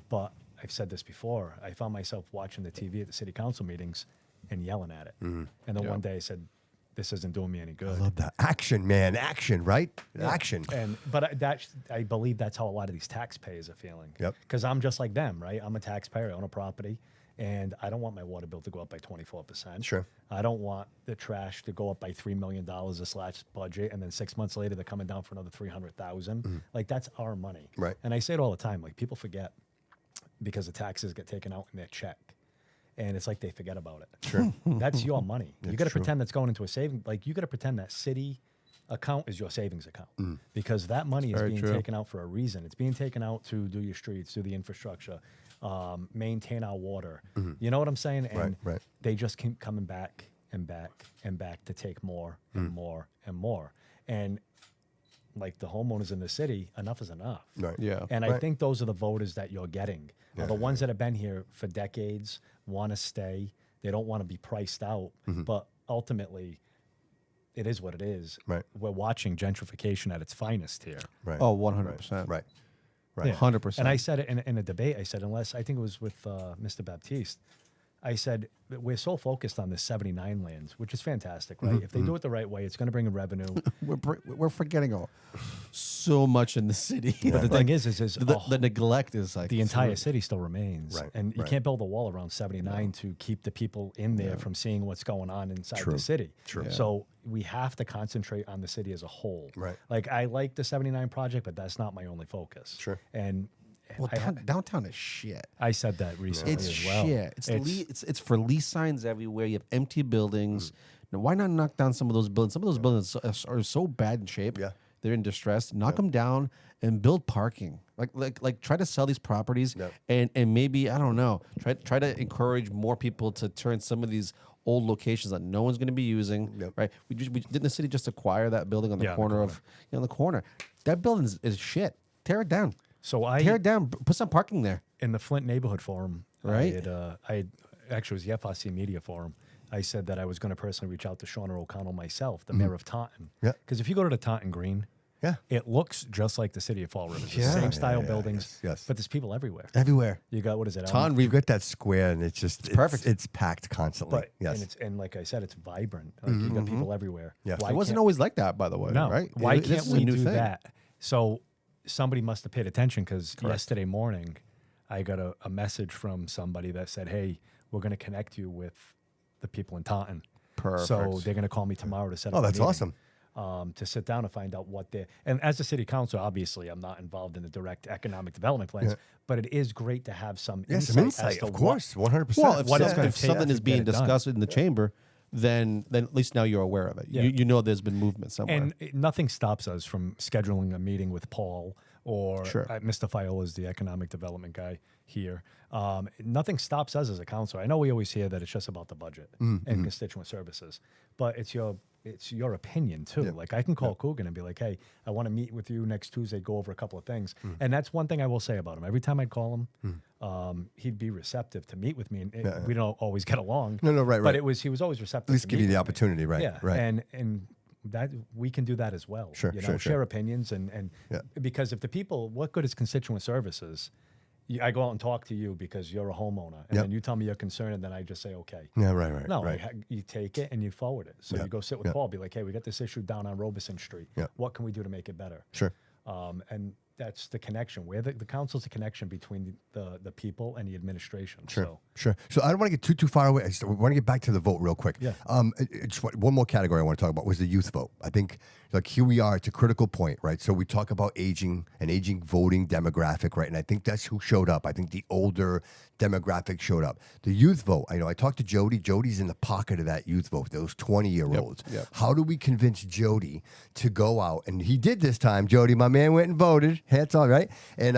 But I've said this before. I found myself watching the TV at the city council meetings and yelling at it. And then one day I said, this isn't doing me any good. I love that. Action, man. Action, right? Action. But I believe that's how a lot of these taxpayers are feeling. Yep. Because I'm just like them, right? I'm a taxpayer. I own a property. And I don't want my water bill to go up by 24%. Sure. I don't want the trash to go up by $3 million this last budget, and then 6 months later they're coming down for another 300,000. Like, that's our money. Right. And I say it all the time. Like, people forget because the taxes get taken out in their check, and it's like they forget about it. Sure. That's your money. You got to pretend that's going into a saving. Like, you got to pretend that city account is your savings account because that money is being taken out for a reason. It's being taken out to do your streets, do the infrastructure, maintain our water. You know what I'm saying? And right. they just keep coming back and back and back to take more and more and more. And like the homeowners in the city, enough is enough. Right. Yeah. And I think those are the voters that you're getting. Are the ones that have been here for decades, want to stay. They don't want to be priced out. But ultimately, it is what it is. Right. We're watching gentrification at its finest here. Right. Oh, 100%. Right. Yeah. 100%. And I said it in a debate. I said, unless, I think it was with Mr. Baptiste, I said, we're so focused on this 79 lands, which is fantastic, right? If they do it the right way, it's going to bring in revenue. We're forgetting so much in the city. But the thing is the neglect is like the entire city still remains. Right, And you right. can't build a wall around 79 to keep the people in there from seeing what's going on inside True. the city. True. So we have to concentrate on the city as a whole. Right. Like, I like the 79 project, but that's not my only focus. Sure. And Well, downtown is shit. I said that recently It's as well. shit. It's for lease signs everywhere. You have empty buildings. Now, why not knock down some of those buildings? Some of those buildings are so bad in shape. Yeah. They're in distress. Knock them down and build parking. Like try to sell these properties and maybe, I don't know, try to encourage more people to turn some of these old locations that no one's going to be using. Right? We didn't the city just acquire that building on the corner of the corner. That building is shit. Tear it down. So Tear it down. Put some parking there. in the Flint Neighborhood Forum, Right. I actually, it was the FRC Media Forum. I said that I was going to personally reach out to Shauna O'Connell myself, the mayor of Taunton. Yeah. Because if you go to the Taunton Green, it looks just like the city of Fall River. It's the same style buildings, yes. but there's people everywhere. Everywhere. You got, what is it? Ton, we've got that square, and it's just perfect. It's packed constantly. But, Yes. and like I said, it's vibrant. Like, you got people everywhere. Yeah. Why It wasn't can't- always like that, by the way. No. Right? Why This can't is a we new do thing. that? So somebody must have paid attention, because yesterday morning I got a message from somebody that said, hey, we're going to connect you with the people in Taunton. Perfect. So they're going to call me tomorrow to set up Oh, a that's meeting, awesome. to sit down and find out what they're... And as the city council, obviously, I'm not involved in the direct economic development plans, but it is great to have some Yes, insight, some as insight, to of course, 100%. Well, if, What it's some- gonna if take something to is get being it done. discussed in the chamber, then at least now you're aware of it. Yeah. You know there's been movement somewhere. And nothing stops us from scheduling a meeting with Paul or Mr. Fiola is the economic development guy here. Nothing stops us as a council. I know we always hear that it's just about the budget and constituent services, but it's your opinion too. Like, I can call Coogan and be like, hey, I want to meet with you next Tuesday, go over a couple of things. And that's one thing I will say about him. Every time I'd call him, he'd be receptive to meet with me. And we don't always get along. No, right. But he was always receptive. At least to give meet you the with me. opportunity, right? Yeah, Right. and that we can do that as well. Sure, you know, sure. share opinions and because if the people, what good is constituent services? I go out and talk to you because you're a homeowner, and then you tell me you're concerned, and then I just say okay. Yeah, right. No, right. you take it and you forward it. So you go sit with Paul, be like, hey, we got this issue down on Robeson Street. What can we do to make it better? Sure. And that's the connection. Where the council's the connection between the people and the administration. Sure, So sure. So I don't want to get too far away. I just want to get back to the vote real quick. Yeah. Just one more category I want to talk about was the youth vote. I think, like, here we are. It's a critical point, right? So we talk about aging voting demographic, right? And I think that's who showed up. I think the older demographic showed up. The youth vote. I talked to Jody. Jody's in the pocket of that youth vote. Those 20-year-olds. Yep. How do we convince Jody to go out? And he did this time. Jody, my man, went and voted. Hats off, right? And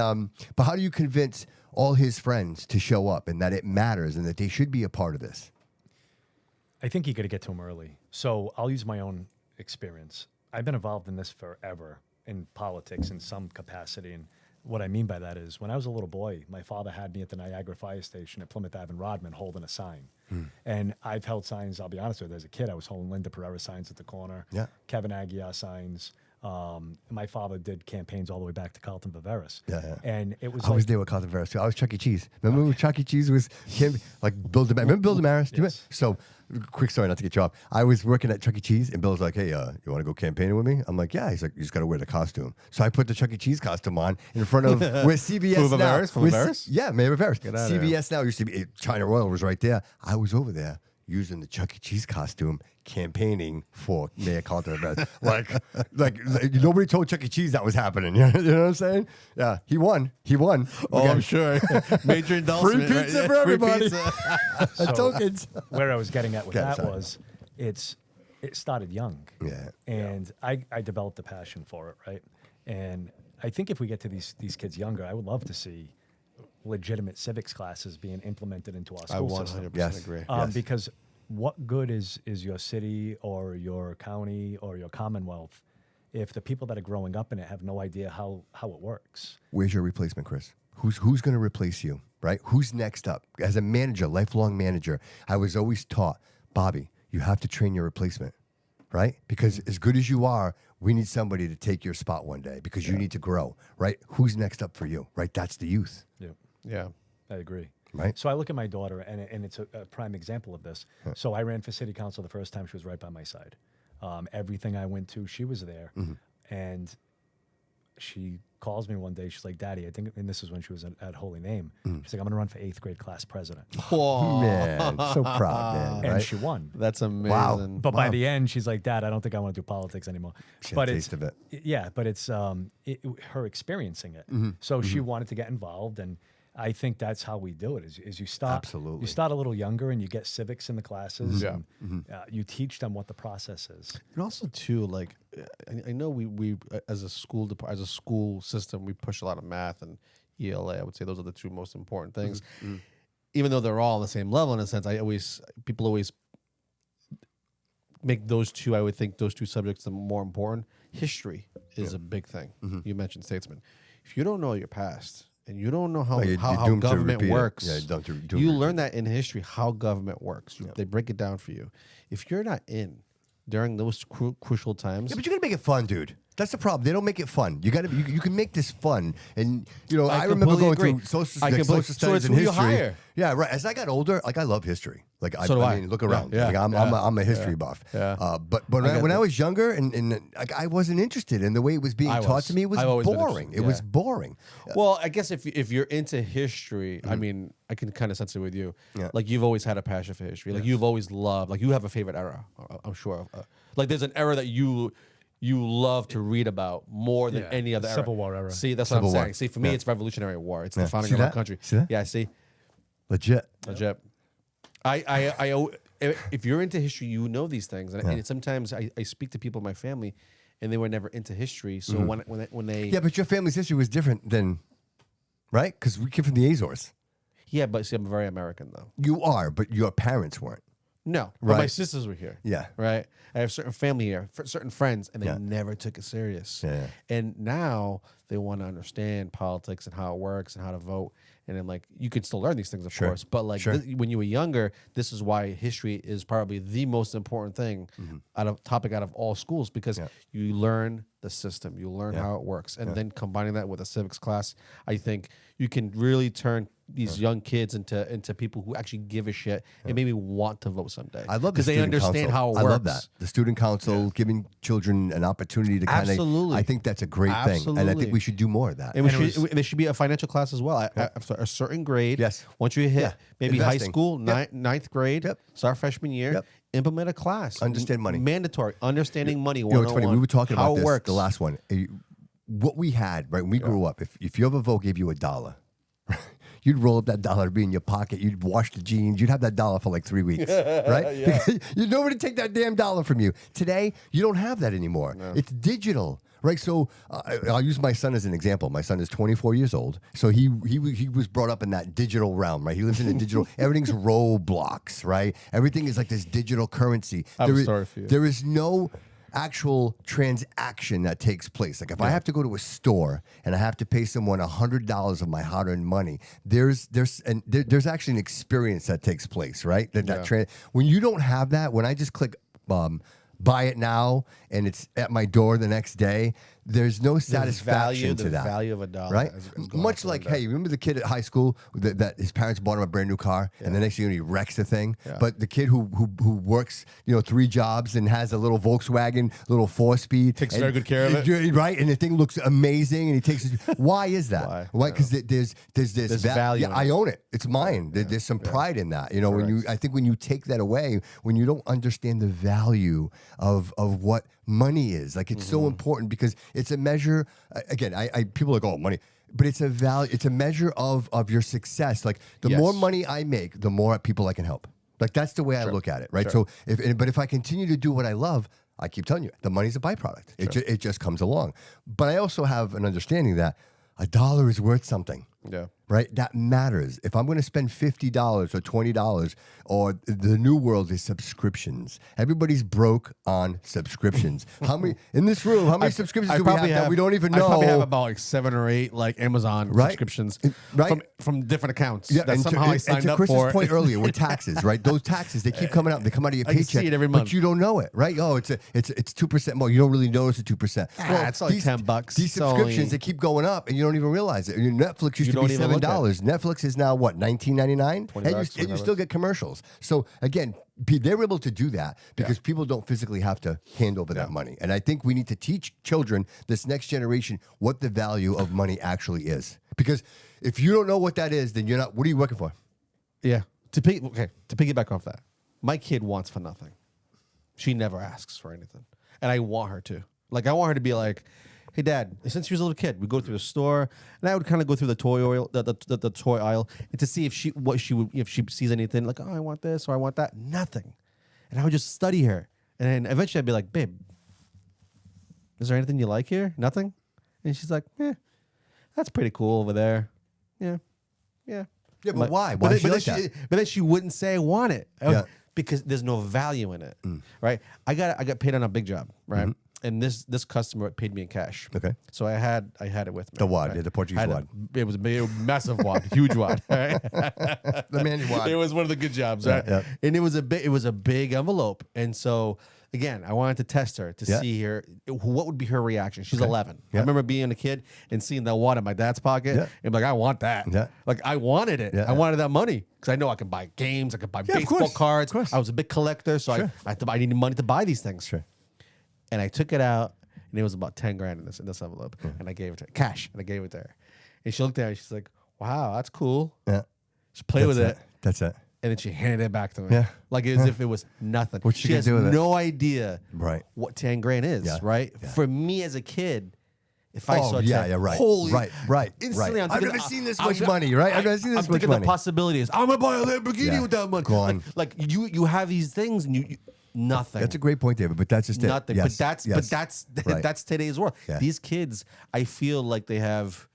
but how do you convince all his friends to show up and that it matters and that they should be a part of this? I think you got to get to them early. So I'll use my own experience. I've been involved in this forever in politics in some capacity. And what I mean by that is when I was a little boy, my father had me at the Niagara Fire Station at Plymouth Ave in Rodman holding a sign. And I've held signs, I'll be honest with you, as a kid, I was holding Linda Pereira signs at the corner, Kevin Aguiar signs. My father did campaigns all the way back to Carlton Viveris. And it was I was there with Carlton Viveris too. I was Chuck E. Cheese. Remember when Chuck E. Cheese was like Bill Damaris? Remember Bill Damaris? Do you remember? So, quick story, not to get you off. I was working at Chuck E. Cheese, and Bill's like, "Hey, you want to go campaigning with me?" I'm like, "Yeah." He's like, "You just got to wear the costume." So I put the Chuck E. Cheese costume on in front of where CBS From now. Viveris? From Viveris? Yeah, Mayor Viveris. Get out of there. CBS now used to be China Royal was right there. I was over there using the Chuck E. Cheese costume, campaigning for Mayor Carlton Viveris. like nobody told Chuck E. Cheese that was happening. You know what I'm saying? Yeah, he won. Oh, I'm sure. Major endorsement. Free pizza right? for everybody. Free pizza. So tokens. where I was getting at with that sorry. was it started young. Yeah. And I developed a passion for it, right? And I think if we get to these kids younger, I would love to see legitimate civics classes being implemented into our I school 100% system. Yes. agree. Yes. Because what good is your city or your county or your commonwealth if the people that are growing up in it have no idea how it works? Where's your replacement, Chris? Who's going to replace you, right? Who's next up? As a manager, lifelong manager, I was always taught, Bobby, you have to train your replacement, right? Because as good as you are, we need somebody to take your spot one day because you need to grow, right? Who's next up for you, right? That's the youth, Yeah, Yeah. I agree. right? So I look at my daughter, and it's a prime example of this. So I ran for city council the first time she was right by my side. Everything I went to, she was there. And she calls me one day. She's like, "Daddy, I think," and this is when she was at Holy Name. She's like, "I'm going to run for 8th grade class president." Whoa. Man, so proud, man, And right? she won. That's amazing. Wow. But by the end, she's like, "Dad, I don't think I want to do politics anymore." She had But a it's taste of it. yeah, but it's her experiencing it. So she wanted to get involved, and I think that's how we do it. Is you start Absolutely. you start a little younger, and you get civics in the classes, Yeah. and you teach them what the process is. And also too, like I know we as a school as a school system, we push a lot of math and ELA. I would say those are the two most important things. Even though they're all on the same level in a sense, people always make those two. I would think those two subjects the more important. History is a big thing. You mentioned statesman. If you don't know your past and you don't know how you're how doomed to government repeat it. works, Yeah, you're doomed to you repeat learn that in history how government works. They break it down for you. If you're not in during those crucial times, Yeah, but you got to make it fun, dude. That's the problem. They don't make it fun. You got to. You can make this fun, and I remember completely going agree. through social I completely- social so studies it's and who you history. hire. Yeah, right. As I got older, like I love history. Like So do I I. mean, look Yeah, around. yeah, Like, I'm a history buff. Yeah. But when get I that. was younger and like I wasn't interested in the way it was being I taught was. to me, it was I've always been boring. interested, It was yeah. boring. well, I guess if you're into history, I mean, I can kind of sense it with you. Yeah. Like you've always had a passion for history. Like you've always loved. Like you have a favorite era. I'm sure. Like there's an era that you love to read about more than Yeah, any other the era. Civil War era. See, that's Civil what I'm War. saying. See, for me, Yeah. it's Revolutionary War. It's Yeah. the founding See of our that? country. See that? Yeah, see, Legit. legit. If you're into history, you know these things, and sometimes I speak to people in my family, and they were never into history. So when they Yeah, but your family's history was different than, right? Because we came from the Azores. yeah, but see, I'm very American though. You are, but your parents weren't. No, but my Right. sisters were here. Yeah. Right. I have certain family here, certain friends, and they Yeah. never took it serious. Yeah. And now they want to understand politics and how it works and how to vote. And then, like, you can still learn these things, of Sure. course. But like Sure. when you were younger, this is why history is probably the most important thing out of all schools, because Yeah. you learn the system, you learn Yeah. how it works, and then combining that with a civics class, I think you can really turn these young kids into people who actually give a shit and maybe want to vote someday. I love the because they student understand council. how it I works. love that. The student council giving children an opportunity to kind of. Absolutely. I think that's a great thing, and I Absolutely. think we should do more of that. And, And it was- there should be a financial class as well. After a certain grade, Yes. Once you hit Yeah. maybe high Investing. school, Yep. ninth grade, Yep. start freshman year, Yep. implement a class. Understand money. Mandatory. Understanding money. You know, it's funny. We were talking how about it this works. the last one. What we had, right, when we grew up, if your other vote gave you $1, you'd roll up that dollar to be in your pocket. You'd wash the jeans. You'd have that dollar for like 3 weeks, right? Because nobody take that damn dollar from you. Today, you don't have that anymore. It's digital, Right. So I'll use my son as an example. My son is 24 years old. So he was brought up in that digital realm, right? He lives in a digital, everything's Roblox, right? Everything is like this digital currency. I have a story for you. There is no actual transaction that takes place. Like if I have to go to a store and I have to pay someone $100 of my hard-earned money, there's actually an experience that takes place, right? When you don't have that, when I just click buy it now and it's at my door the next day, there's no satisfaction to that. The value of a dollar, right? is Much like, hey, remember the kid at high school that his parents bought him a brand new car, and the next thing you know, he wrecks the thing. Yeah. But the kid who works 3 jobs and has a little Volkswagen, little 4-speed, Takes very good care of it, right? And the thing looks amazing, and he takes it. Why is that? Why? Because there's this value. Yeah, I own it. It's mine. There's some pride in that. I think when you take that away, when you don't understand the value of what money is, like it's so important because it's a measure. Again, people are like, oh, money. But it's a value. It's a measure of your success. Like the more money I make, the more people I can help. Like that's the way I look at it, right? Sure. So if I continue to do what I love, I keep telling you, the money's a byproduct. It just comes along. But I also have an understanding that a dollar is worth something. Yeah. Right? That matters. If I'm going to spend $50 or $20, or the new world is subscriptions. Everybody's broke on subscriptions. How many in this room? How many subscriptions do we have that we don't even know? I probably have about like 7 or 8 like Amazon subscriptions, from different accounts. Yeah, that somehow I signed up Chris's for. point earlier with taxes, right? Those taxes, they keep coming out. They come out of your I can paycheck, see it every month. but you don't know it, right? Oh, it's 2% more. You don't really notice the 2%. It's like $10. These subscriptions, they keep going up, and you don't even realize it. Your Netflix used to be $7. Netflix is now what, $19.99, and you still get commercials. So again, they're able to do that because people don't physically have to hand over that money. And I think we need to teach children, this next generation, what the value of money actually is. Because if you don't know what that is, then you're not. What are you working for? Yeah. To piggyback off that, my kid wants for nothing. She never asks for anything, and I want her to. Like I want her to be like, hey, Dad, since she was a little kid, we go through the store, and I would kind of go through the toy aisle, and to see if she sees anything like, oh, I want this or I want that. Nothing, and I would just study her, and then eventually I'd be like, babe, is there anything you like here? Nothing, and she's like, that's pretty cool over there. Yeah. Yeah, but why? Why But then she wouldn't say I want it because there's no value in it, right? I got paid on a big job, right? And this customer paid me in cash. Okay. So I had it with me. The wad, the Portuguese wad. It was a massive wad, huge wad. Right? The man wad. It was one of the good jobs, right? Yeah. And it was a big envelope. And so again, I wanted to test her to see what would be her reaction. She's 11. I remember being a kid and seeing that wad in my dad's pocket and be like, I want that. Yeah. Like I wanted it. I wanted that money because I know I can buy games, I could buy baseball cards. I was a big collector, so I needed money to buy these things. Sure. And I took it out, and it was about 10 grand in this envelope, and I gave it to her, cash, and I gave it to her. And she looked at it, she's like, wow, that's cool. Yeah. She played with it. That's it. And then she handed it back to me. Like as if it was nothing. What she has no idea what 10 grand is, right? Yeah. For me as a kid, if I saw 10, holy, right. Instantly, I've never seen this much money, right? I've never seen this much money. I'm thinking the possibility is, I'm going to buy a Lamborghini with that money. Go on. Like you have these things, and you nothing. That's a great point, David. But that's just nothing. Yes. But that's today's world. Yeah. These kids, I feel like they have,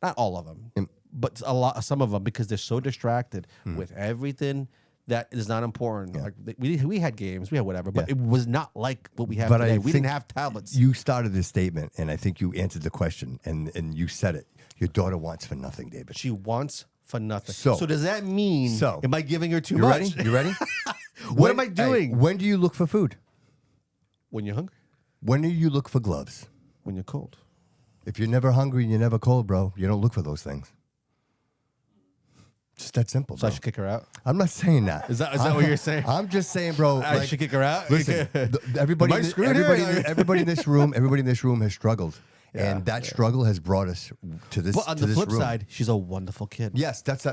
not all of them, but some of them, because they're so distracted with everything that is not important. Yeah. Like we had games, we had whatever, but it was not like what we have today. We didn't have tablets. You started this statement, and I think you answered the question, and you said it. Your daughter wants for nothing, David. She wants for nothing. So does that mean? Am I giving her too much? Ready? You ready? What am I doing? When do you look for food? When you're hungry. When do you look for gloves? When you're cold. If you're never hungry and you're never cold, bro, you don't look for those things. Just that simple. So I should kick her out? I'm not saying that. Is that what you're saying? I'm just saying, bro. I should kick her out? Listen, everybody in this room has struggled. Yeah, and that struggle has brought us to this. But on the flip side, she's a wonderful kid. Yes, that's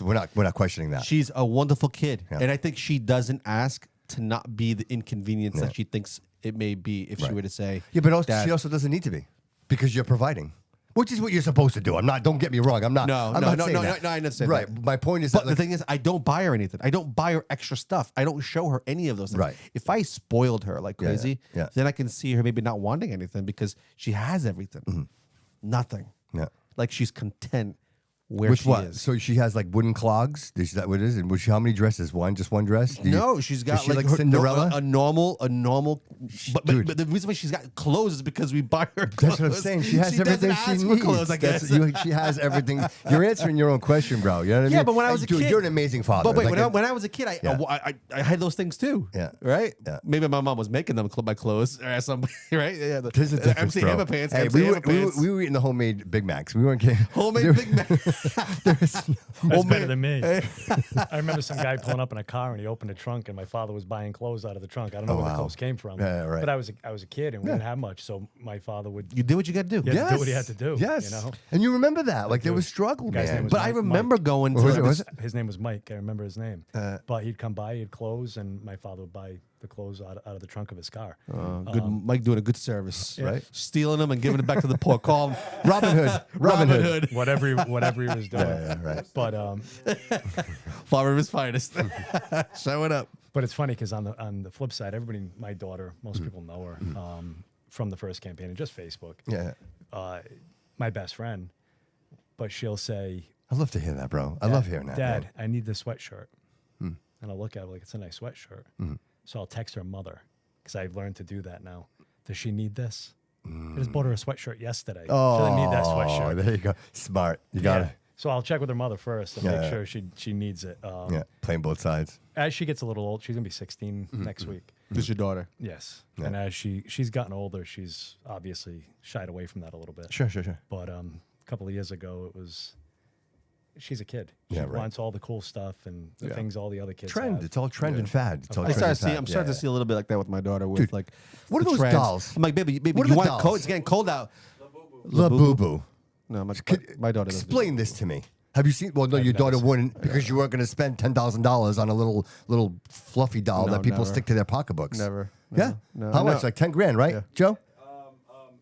we're not questioning that. She's a wonderful kid, and I think she doesn't ask to not be the inconvenience that she thinks it may be if she were to say. Yeah, but she also doesn't need to be, because you're providing. Which is what you're supposed to do. I'm not. Don't get me wrong. I'm not. No, I'm no, not no, saying no, that. no, I understand Right. that. My point is But that the thing is, I don't buy her anything. I don't buy her extra stuff. I don't show her any of those things. Right. If I spoiled her like crazy, yeah. then I can see her maybe not wanting anything because she has everything. Nothing. Yeah. Like she's content where With she what? is. So she has like wooden clogs. Is that what it is? And was she, how many dresses? One, just one dress? No, she's got is she like her- Cinderella. a normal. But Dude. the reason why she's got clothes is because we buy her clothes. That's what I'm saying. She has everything doesn't she ask needs. for clothes, I guess. She has everything. You're answering your own question, bro. You know what I mean? Yeah, but when I was a Dude, kid, you're an amazing father. But wait, Like when I was a kid, I had those things too. Yeah. Right. Yeah. Maybe my mom was making them my clothes or something. Right. Yeah. There's a difference, MC bro. Hammer pants. Hey, MC Hammer pants. we were eating the homemade Big Macs. We weren't getting Homemade Big Mac. That's better than me. I remember some guy pulling up in a car and he opened a trunk and my father was buying clothes out of the trunk. I don't know where wow. the clothes came from. Yeah, right. But I was a kid and we didn't have much, so my father would You did what you got to do. He had to do what he had to do. Yes. You know? And you remember that. Like there Dude, was struggle, guy's name man. was But I Mike. remember going to Was it- like was this- it? His name was Mike. I remember his name. But he'd come by, he'd clothes, and my father would buy the clothes out of the trunk of his car. good Mike doing a good service, Right. Stealing them and giving it back to the poor. Call him Robin Hood. Robin Hood. Whatever he was doing. Yeah, right. But Father of his finest, showing up. But it's funny because on the flip side, everybody, my daughter, most people know her from the first campaign and just Facebook. Yeah. My best friend, but she'll say, I love to hear that, bro. I love hearing that. Dad, man. I need this sweatshirt. And I'll look at it like it's a nice sweatshirt. So I'll text her mother because I've learned to do that now. Does she need this? I just bought her a sweatshirt yesterday. She doesn't need that Oh, sweatshirt. there you go. Smart. You got it. So I'll check with her mother first to Yeah. make sure she needs it. Yeah. Playing both sides. As she gets a little old, she's gonna be 16 next week. This is your daughter. Yes. Yeah. And as she's gotten older, she's obviously shied away from that a little bit. Sure. But a couple of years ago, she's a kid. She Yeah, right. wants all the cool stuff and the things all the other kids Trend. have. It's all trend and fad. It's all I'm trend and fad. starting to see a little bit like that with my daughter. With Dude, like, what are the those trends. dolls? I'm like, baby, What are you the want dolls? cold? It's getting cold out. La Boo Boo. No, my daughter doesn't. Explain this to me. Have you seen? Well, no, your daughter wouldn't because you weren't going to spend $10,000 on a little fluffy doll No, that people never. stick to their pocketbooks. Never. Yeah. No, How no. much? Like 10 grand, right, Yeah. Joe?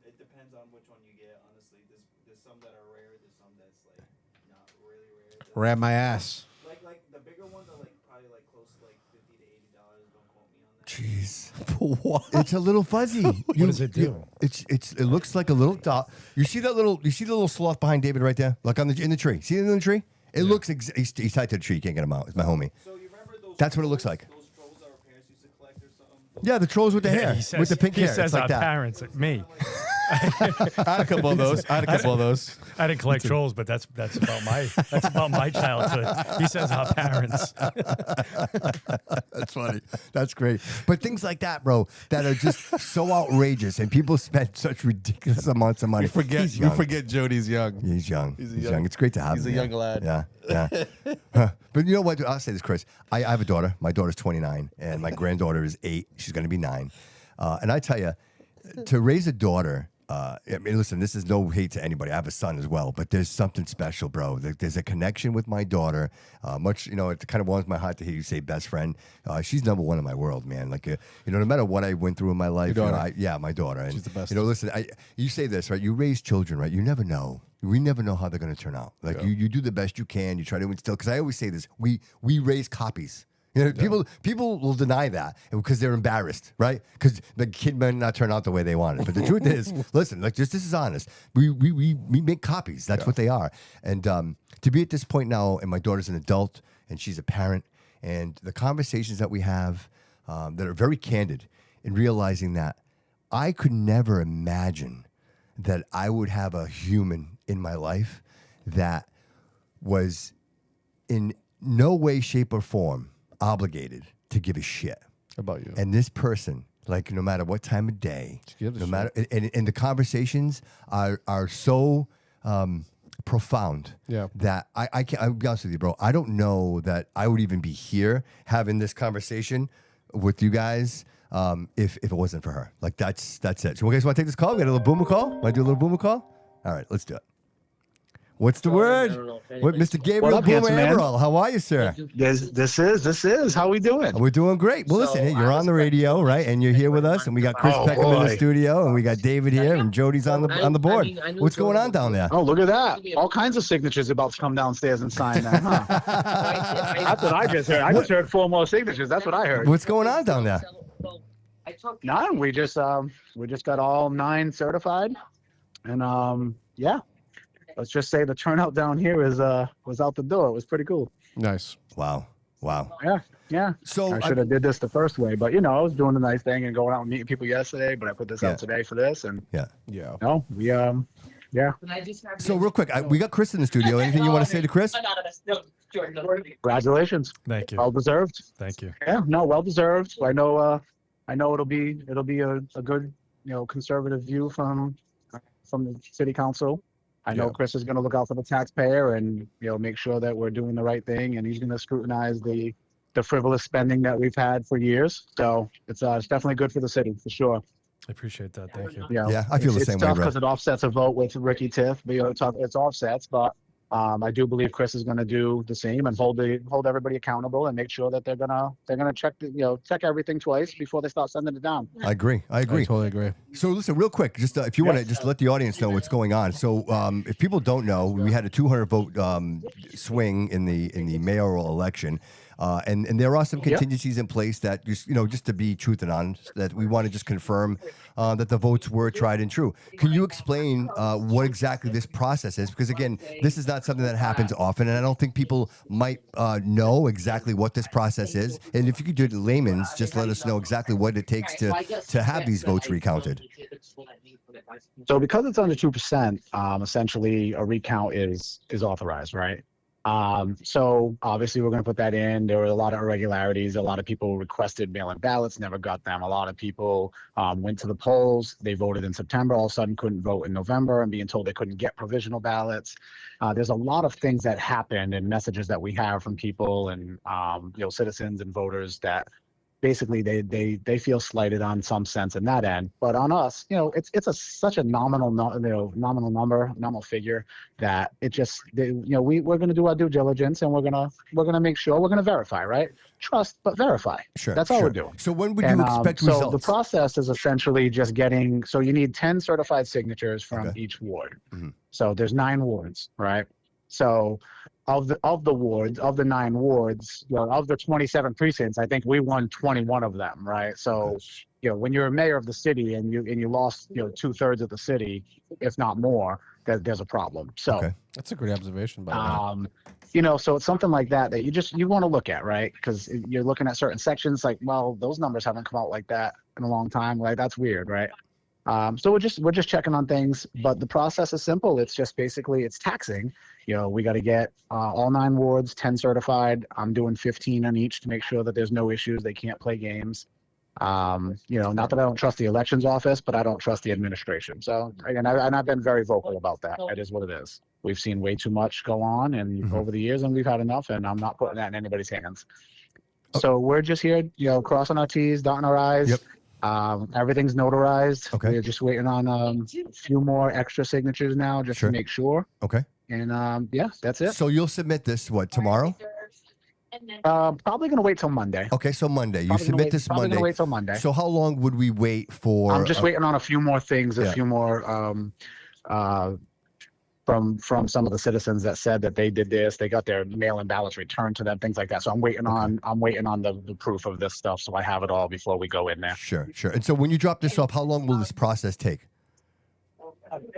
It depends on which one you get. Honestly, there's some that are rare. There's some that's like not really rare. Ram my ass. Like the bigger ones are like probably like close to like $50 to $80. Don't quote me on that. Jeez. What? It's a little fuzzy. What does it do? It looks like a little doll. You see the little sloth behind David right there? Like in the tree. See it in the tree? It looks he's tied to the tree. You can't get him out. It's my homie. So you remember those? That's what it looks like. Those trolls our parents used to collect or something. Yeah, the trolls with the hair, He says, with the pink he hair. says It's like our that. parents, me. I had a couple of those. I didn't collect trolls, but that's about my childhood. He says our parents. That's funny. That's great. But things like that, bro, that are just so outrageous, and people spend such ridiculous amounts of money. We forget. He's We young. forget Jody's young. He's young. He's a He's young- young. It's great to have he's him. a yeah. young lad. Yeah. Huh. But you know what? I'll say this, Chris. I have a daughter. My daughter's 29, and my granddaughter is 8. She's going to be 9. And I tell you, to raise a daughter, I mean, listen, this is no hate to anybody. I have a son as well, but there's something special, bro. There's a connection with my daughter. It kind of warms my heart to hear you say best friend. She's number one in my world, man. Like, no matter what I went through in my life, Your daughter. my daughter. And, She's the best. Listen, you say this, right? You raise children, right? You never know. We never know how they're going to turn out. Like, you do the best you can. You try to instill, because I always say this, we raise copies. People will deny that because they're embarrassed, right? Because the kid might not turn out the way they wanted. But the truth is, listen, like this is honest. We make copies. That's what they are. And to be at this point now, and my daughter's an adult, and she's a parent, and the conversations that we have that are very candid, in realizing that I could never imagine that I would have a human in my life that was in no way, shape, or form obligated to give a shit About you. and this person, like no matter what time of day, gives a no matter, and the conversations are so profound. Yeah. That I can't. I'll be honest with you, bro. I don't know that I would even be here having this conversation with you guys if it wasn't for her. Like that's it. So, you guys want to take this call? We got a little boomer call. Want to do a little boomer call? All right, let's do it. What's the word? What, Mr. Gabriel up, handsome Boomer man? Amaral? How are you, sir? This is. How we doing? We're doing great. Well, listen, hey, you're on the radio, right? And you're here with us, and we got Chris Oh, Peckham in the boy. studio, and we got David here, and Jody's on the board. What's going on down there? Oh, look at that. All kinds of signatures about to come downstairs and sign that, huh? That's what I just heard. I just heard 4 more signatures. That's what I heard. What's going on down there? None. We just got all 9 certified. And yeah. Let's just say the turnout down here was out the door. It was pretty cool. Nice. Wow. Yeah. So I should have did this the first way, but I was doing a nice thing and going out and meeting people yesterday, but I put this out today for this, and Yeah. no, we yeah. So real quick, we got Chris in the studio. Anything you want to say to Chris? Congratulations. Thank you. Well deserved. Thank you. Yeah, no, well deserved. I know it'll be a good conservative view from the city council. I know Yeah. Chris is going to look out for the taxpayer and make sure that we're doing the right thing, and he's going to scrutinize the frivolous spending that we've had for years. So it's definitely good for the city for sure. I appreciate that. Thank you. Yeah, I feel the same it's way, tough bro. because it offsets a vote with Ricky Tiff, but it's offsets, but I do believe Chris is going to do the same and hold everybody accountable and make sure that they're gonna check check everything twice before they start sending it down. I agree. I totally agree. So listen, real quick, just if you want to just let the audience know what's going on. So if people don't know, we had a 200 vote swing in the mayoral election. And there are some contingencies in place that just to be truth and honest, that we want to just confirm that the votes were tried and true. Can you explain what exactly this process is? Because again, this is not something that happens often, and I don't think people might know exactly what this process is. And if you could do it in layman's, just let us know exactly what it takes to have these votes recounted. So because it's under 2%, essentially a recount is authorized, right? So obviously we're going to put that in. There were a lot of irregularities. A lot of people requested mail-in ballots, never got them. A lot of people went to the polls. They voted in September, all of a sudden couldn't vote in November and being told they couldn't get provisional ballots. There's a lot of things that happened and messages that we have from people and citizens and voters that basically they feel slighted on some sense in that end, but on us, it's such a nominal figure that it just we're going to do our due diligence and we're going to make sure we're going to verify, right? Trust but verify. Sure, that's all we're doing. So when would you expect results? So the process is essentially just getting. So you need 10 certified signatures from each ward. Mm-hmm. So there's 9 wards, right? So of the 9 wards, of the 27 precincts, I think we won 21 of them, right? So, when you're a mayor of the city and you lost, 2/3 of the city, if not more, there's a problem. So that's a great observation, by the way. So it's something like that you want to look at, right? Because you're looking at certain sections, like, well, those numbers haven't come out like that in a long time. Like, that's weird, right? So we're just checking on things, but the process is simple. It's just basically it's taxing. We got to get all 9 wards, 10 certified. I'm doing 15 on each to make sure that there's no issues. They can't play games. Not that I don't trust the elections office, but I don't trust the administration. So again, I've been very vocal about that. It is what it is. We've seen way too much go on and over the years, and we've had enough. And I'm not putting that in anybody's hands. So we're just here, crossing our T's, dotting our I's. Yep. Everything's notarized. Okay. We're just waiting on a few more extra signatures now just to make sure. Okay. And that's it. So you'll submit this tomorrow? Probably gonna wait till Monday. Okay, so Monday. You submit this Probably Monday. gonna wait till Monday. So how long would we wait for? I'm just waiting on a few more things, a few more from some of the citizens that said that they did this, they got their mail-in ballots returned to them, things like that. So I'm waiting on the proof of this stuff, so I have it all before we go in there. Sure. And so when you drop this off, how long will this process take?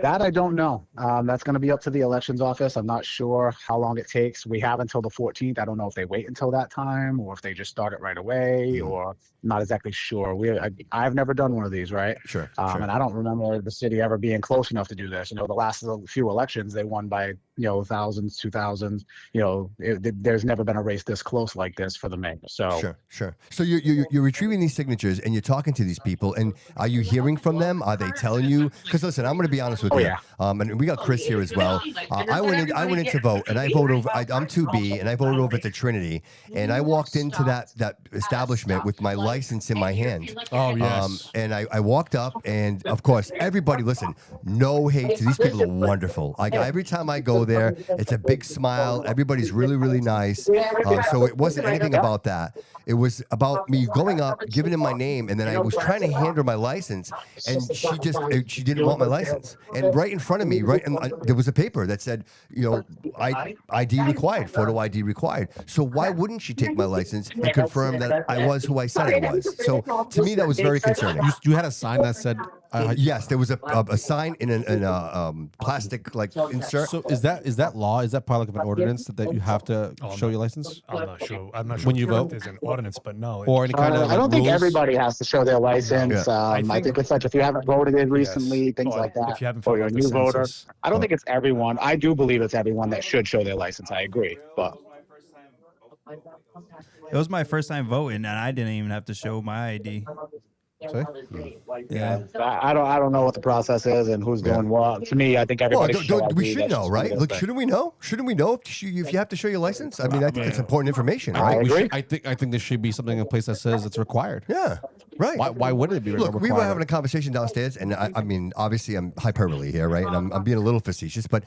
That I don't know. That's going to be up to the elections office. I'm not sure how long it takes. We have until the 14th. I don't know if they wait until that time or if they just start it right away, or I'm not exactly sure. I've never done one of these, right? Sure. And I don't remember the city ever being close enough to do this. The last few elections, they won by thousands, 2,000. There's never been a race this close like this for the mayor. So Sure. So you're retrieving these signatures and you're talking to these people, and are you hearing from them? Are they telling you? Because listen, I'm going to be honest with with Oh, you. yeah. And we got Chris here as well. I went in to vote, and I voted over. I'm 2B, and I voted over at the Trinity, and I walked into that establishment with my license in my hand. Oh, yes. And I walked up, and of course, everybody, listen, no hate to these people are wonderful. Every time I go there, it's a big smile. Everybody's really, really nice. So it wasn't anything about that. It was about me going up, giving him my name, and then I was trying to hand her my license, and she didn't want my license. And right in front of me, there was a paper that said, ID required, photo ID required. So why wouldn't she take my license and confirm that I was who I said I was? So to me, that was very concerning. You had a sign that said, Yes, there was a sign in a plastic insert. So is that law? Is that part of an ordinance that you have to show your license? I'm not sure. I'm not sure When you vote? there's an ordinance, but no. Or any kind of I don't think rules? everybody has to show their license. Yeah. I think it's like if you haven't voted in recently, things Or like that, if you haven't or filled you're a out new the voter. census. I don't think it's everyone. I do believe it's everyone that should show their license. I agree, but It was my first time voting, and I didn't even have to show my ID. Yeah. I don't know what the process is and who's doing what. To me, I think Well, everybody should. we should know, right? Look, shouldn't we know? Shouldn't we know if you have to show your license? I mean, I think it's important information, I right? agree. I think there should be something in place that says it's required. Yeah, right. Why wouldn't it be Look, required? we were having a conversation downstairs, and I mean, obviously, I'm hyperbole here, right? And I'm being a little facetious, but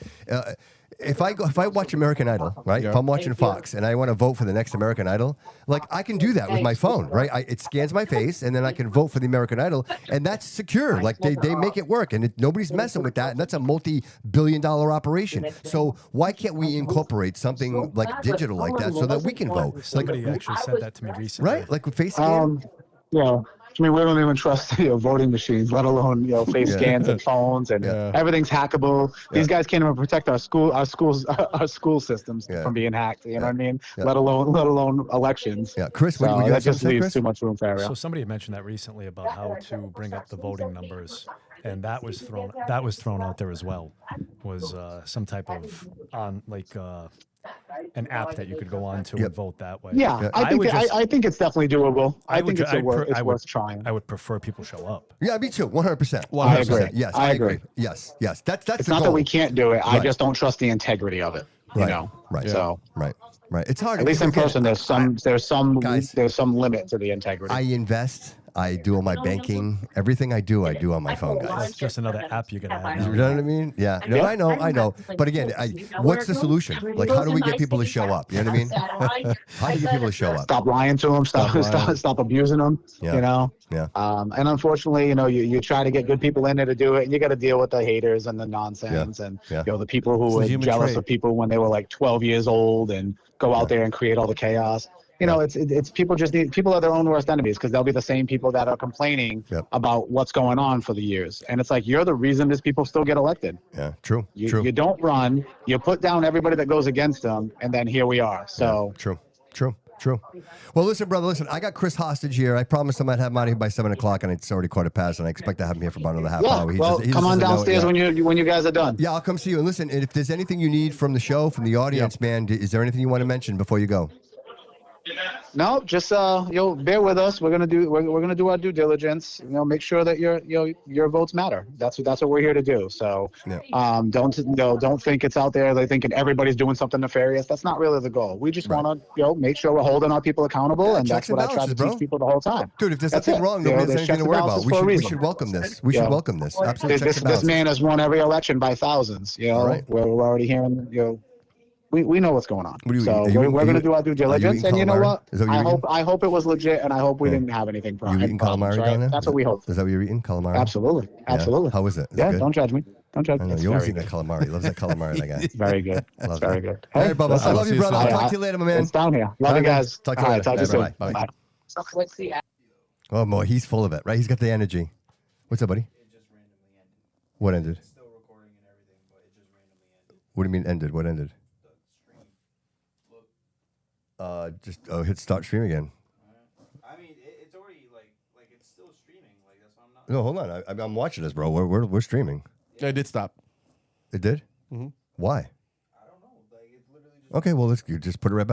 if I watch American Idol, right? If I'm watching Fox and I want to vote for the next American Idol, like I can do that with my phone, right? It scans my face, and then I can vote for the American Idol, and that's secure. Like they make it work, and nobody's messing with that, and that's a multi-billion-dollar operation. So why can't we incorporate something like digital like that so that we can vote? Somebody actually said that to me recently. Right? Like with face scan. I mean, we don't even trust voting machines, let alone face scans and phones, and everything's hackable. These guys can't even protect our school systems from being hacked. You know what I mean? Let alone elections. Yeah, Chris, So what you that guys just say, leaves Chris? too much room for error. So somebody had mentioned that recently about how to bring up the voting numbers, and that was thrown out there as well. Was some type of an app that you could go on to and vote that way. Yeah, I think it's definitely doable. I think it's worth trying. I would prefer people show up. Yeah, me too. 100%. I agree. Yes, I agree. Yes. That's It's the not goal. that we can't do it. I Right. just don't trust the integrity of it. Right. You know. Right. So Right. It's hard. at least in Again, person, there's some Guys, limit to the integrity. I invest. I do all my banking. Everything I do on my phone, It's guys. just another app you gotta add. You now. know what I mean? Yeah. No, I know. But again, what's the solution? Like, how do we get people to show up? You know what I mean? How do you get people to show up? Stop lying to them. Stop abusing them. Yeah. You know. Yeah. And unfortunately, you try to get good people in there to do it, and you got to deal with the haters and the nonsense, and the people who It's a were human jealous trait. of people when they were like 12 years old and go out there and create all the chaos. It's people are their own worst enemies because they'll be the same people that are complaining about what's going on for the years. And it's like, you're the reason these people still get elected. Yeah. True. You don't run, you put down everybody that goes against them, and then here we are. So True. Well, listen, brother. I got Chris hostage here. I promised I might have him out here by 7 o'clock, and it's already $7:15, and I expect to have him here for about another half hour. He come just on doesn't know it downstairs yet. when you guys are done. Yeah, I'll come see you. And listen, if there's anything you need from the show, from the audience, man, is there anything you want to mention before you go? No, just bear with us. We're gonna do our due diligence. Make sure that your votes matter. That's what we're here to do. So, don't think it's out there. They thinking everybody's doing something nefarious. That's not really the goal. We just want to make sure we're holding our people accountable, and that's checks and what I try to balances, teach people the whole time. Dude, if there's That's nothing it. wrong, nobody has there's anything checks to and worry about. balances We for a should reason. welcome this. We should welcome this. Absolutely. checks and This balances. man has won every election by thousands. Right. We're already hearing. We know what's going on. What are you So eating? we're going to do our due you diligence. eating And you know calamari? what? Is that what you're eating? I hope it was legit, and I hope we didn't have anything You eating problems, calamari right? down there? That's what we hope. Is that what you're eating? Calamari? Absolutely. Yeah. How is it? Is it Yeah, good? don't judge me. Don't judge I me. know. It's You always very eat that good. calamari. He loves that calamari, that guy. Very good. It's Love very that. good. All right, Bubba. I listen, love you, brother. I'll I- talk to you later, my man. It's down here. All Love right, you man. guys. Talk to you All right, later. talk to you soon. Bye. Bye. Oh, boy, he's full of it, right? He's got the energy. What's up, buddy? It just randomly ended. What ended? It's still recording and everything, but it just randomly ended. What do you mean ended? What ended? The stream. Look. Just hit start stream again. I mean, it's already like it's still streaming. Like that's why I'm not. No, hold on. I'm watching this, bro. We're streaming. It did stop. It did? Mm-hmm. Why? I don't know. Like it's literally just. Okay, well, let's just put it right back.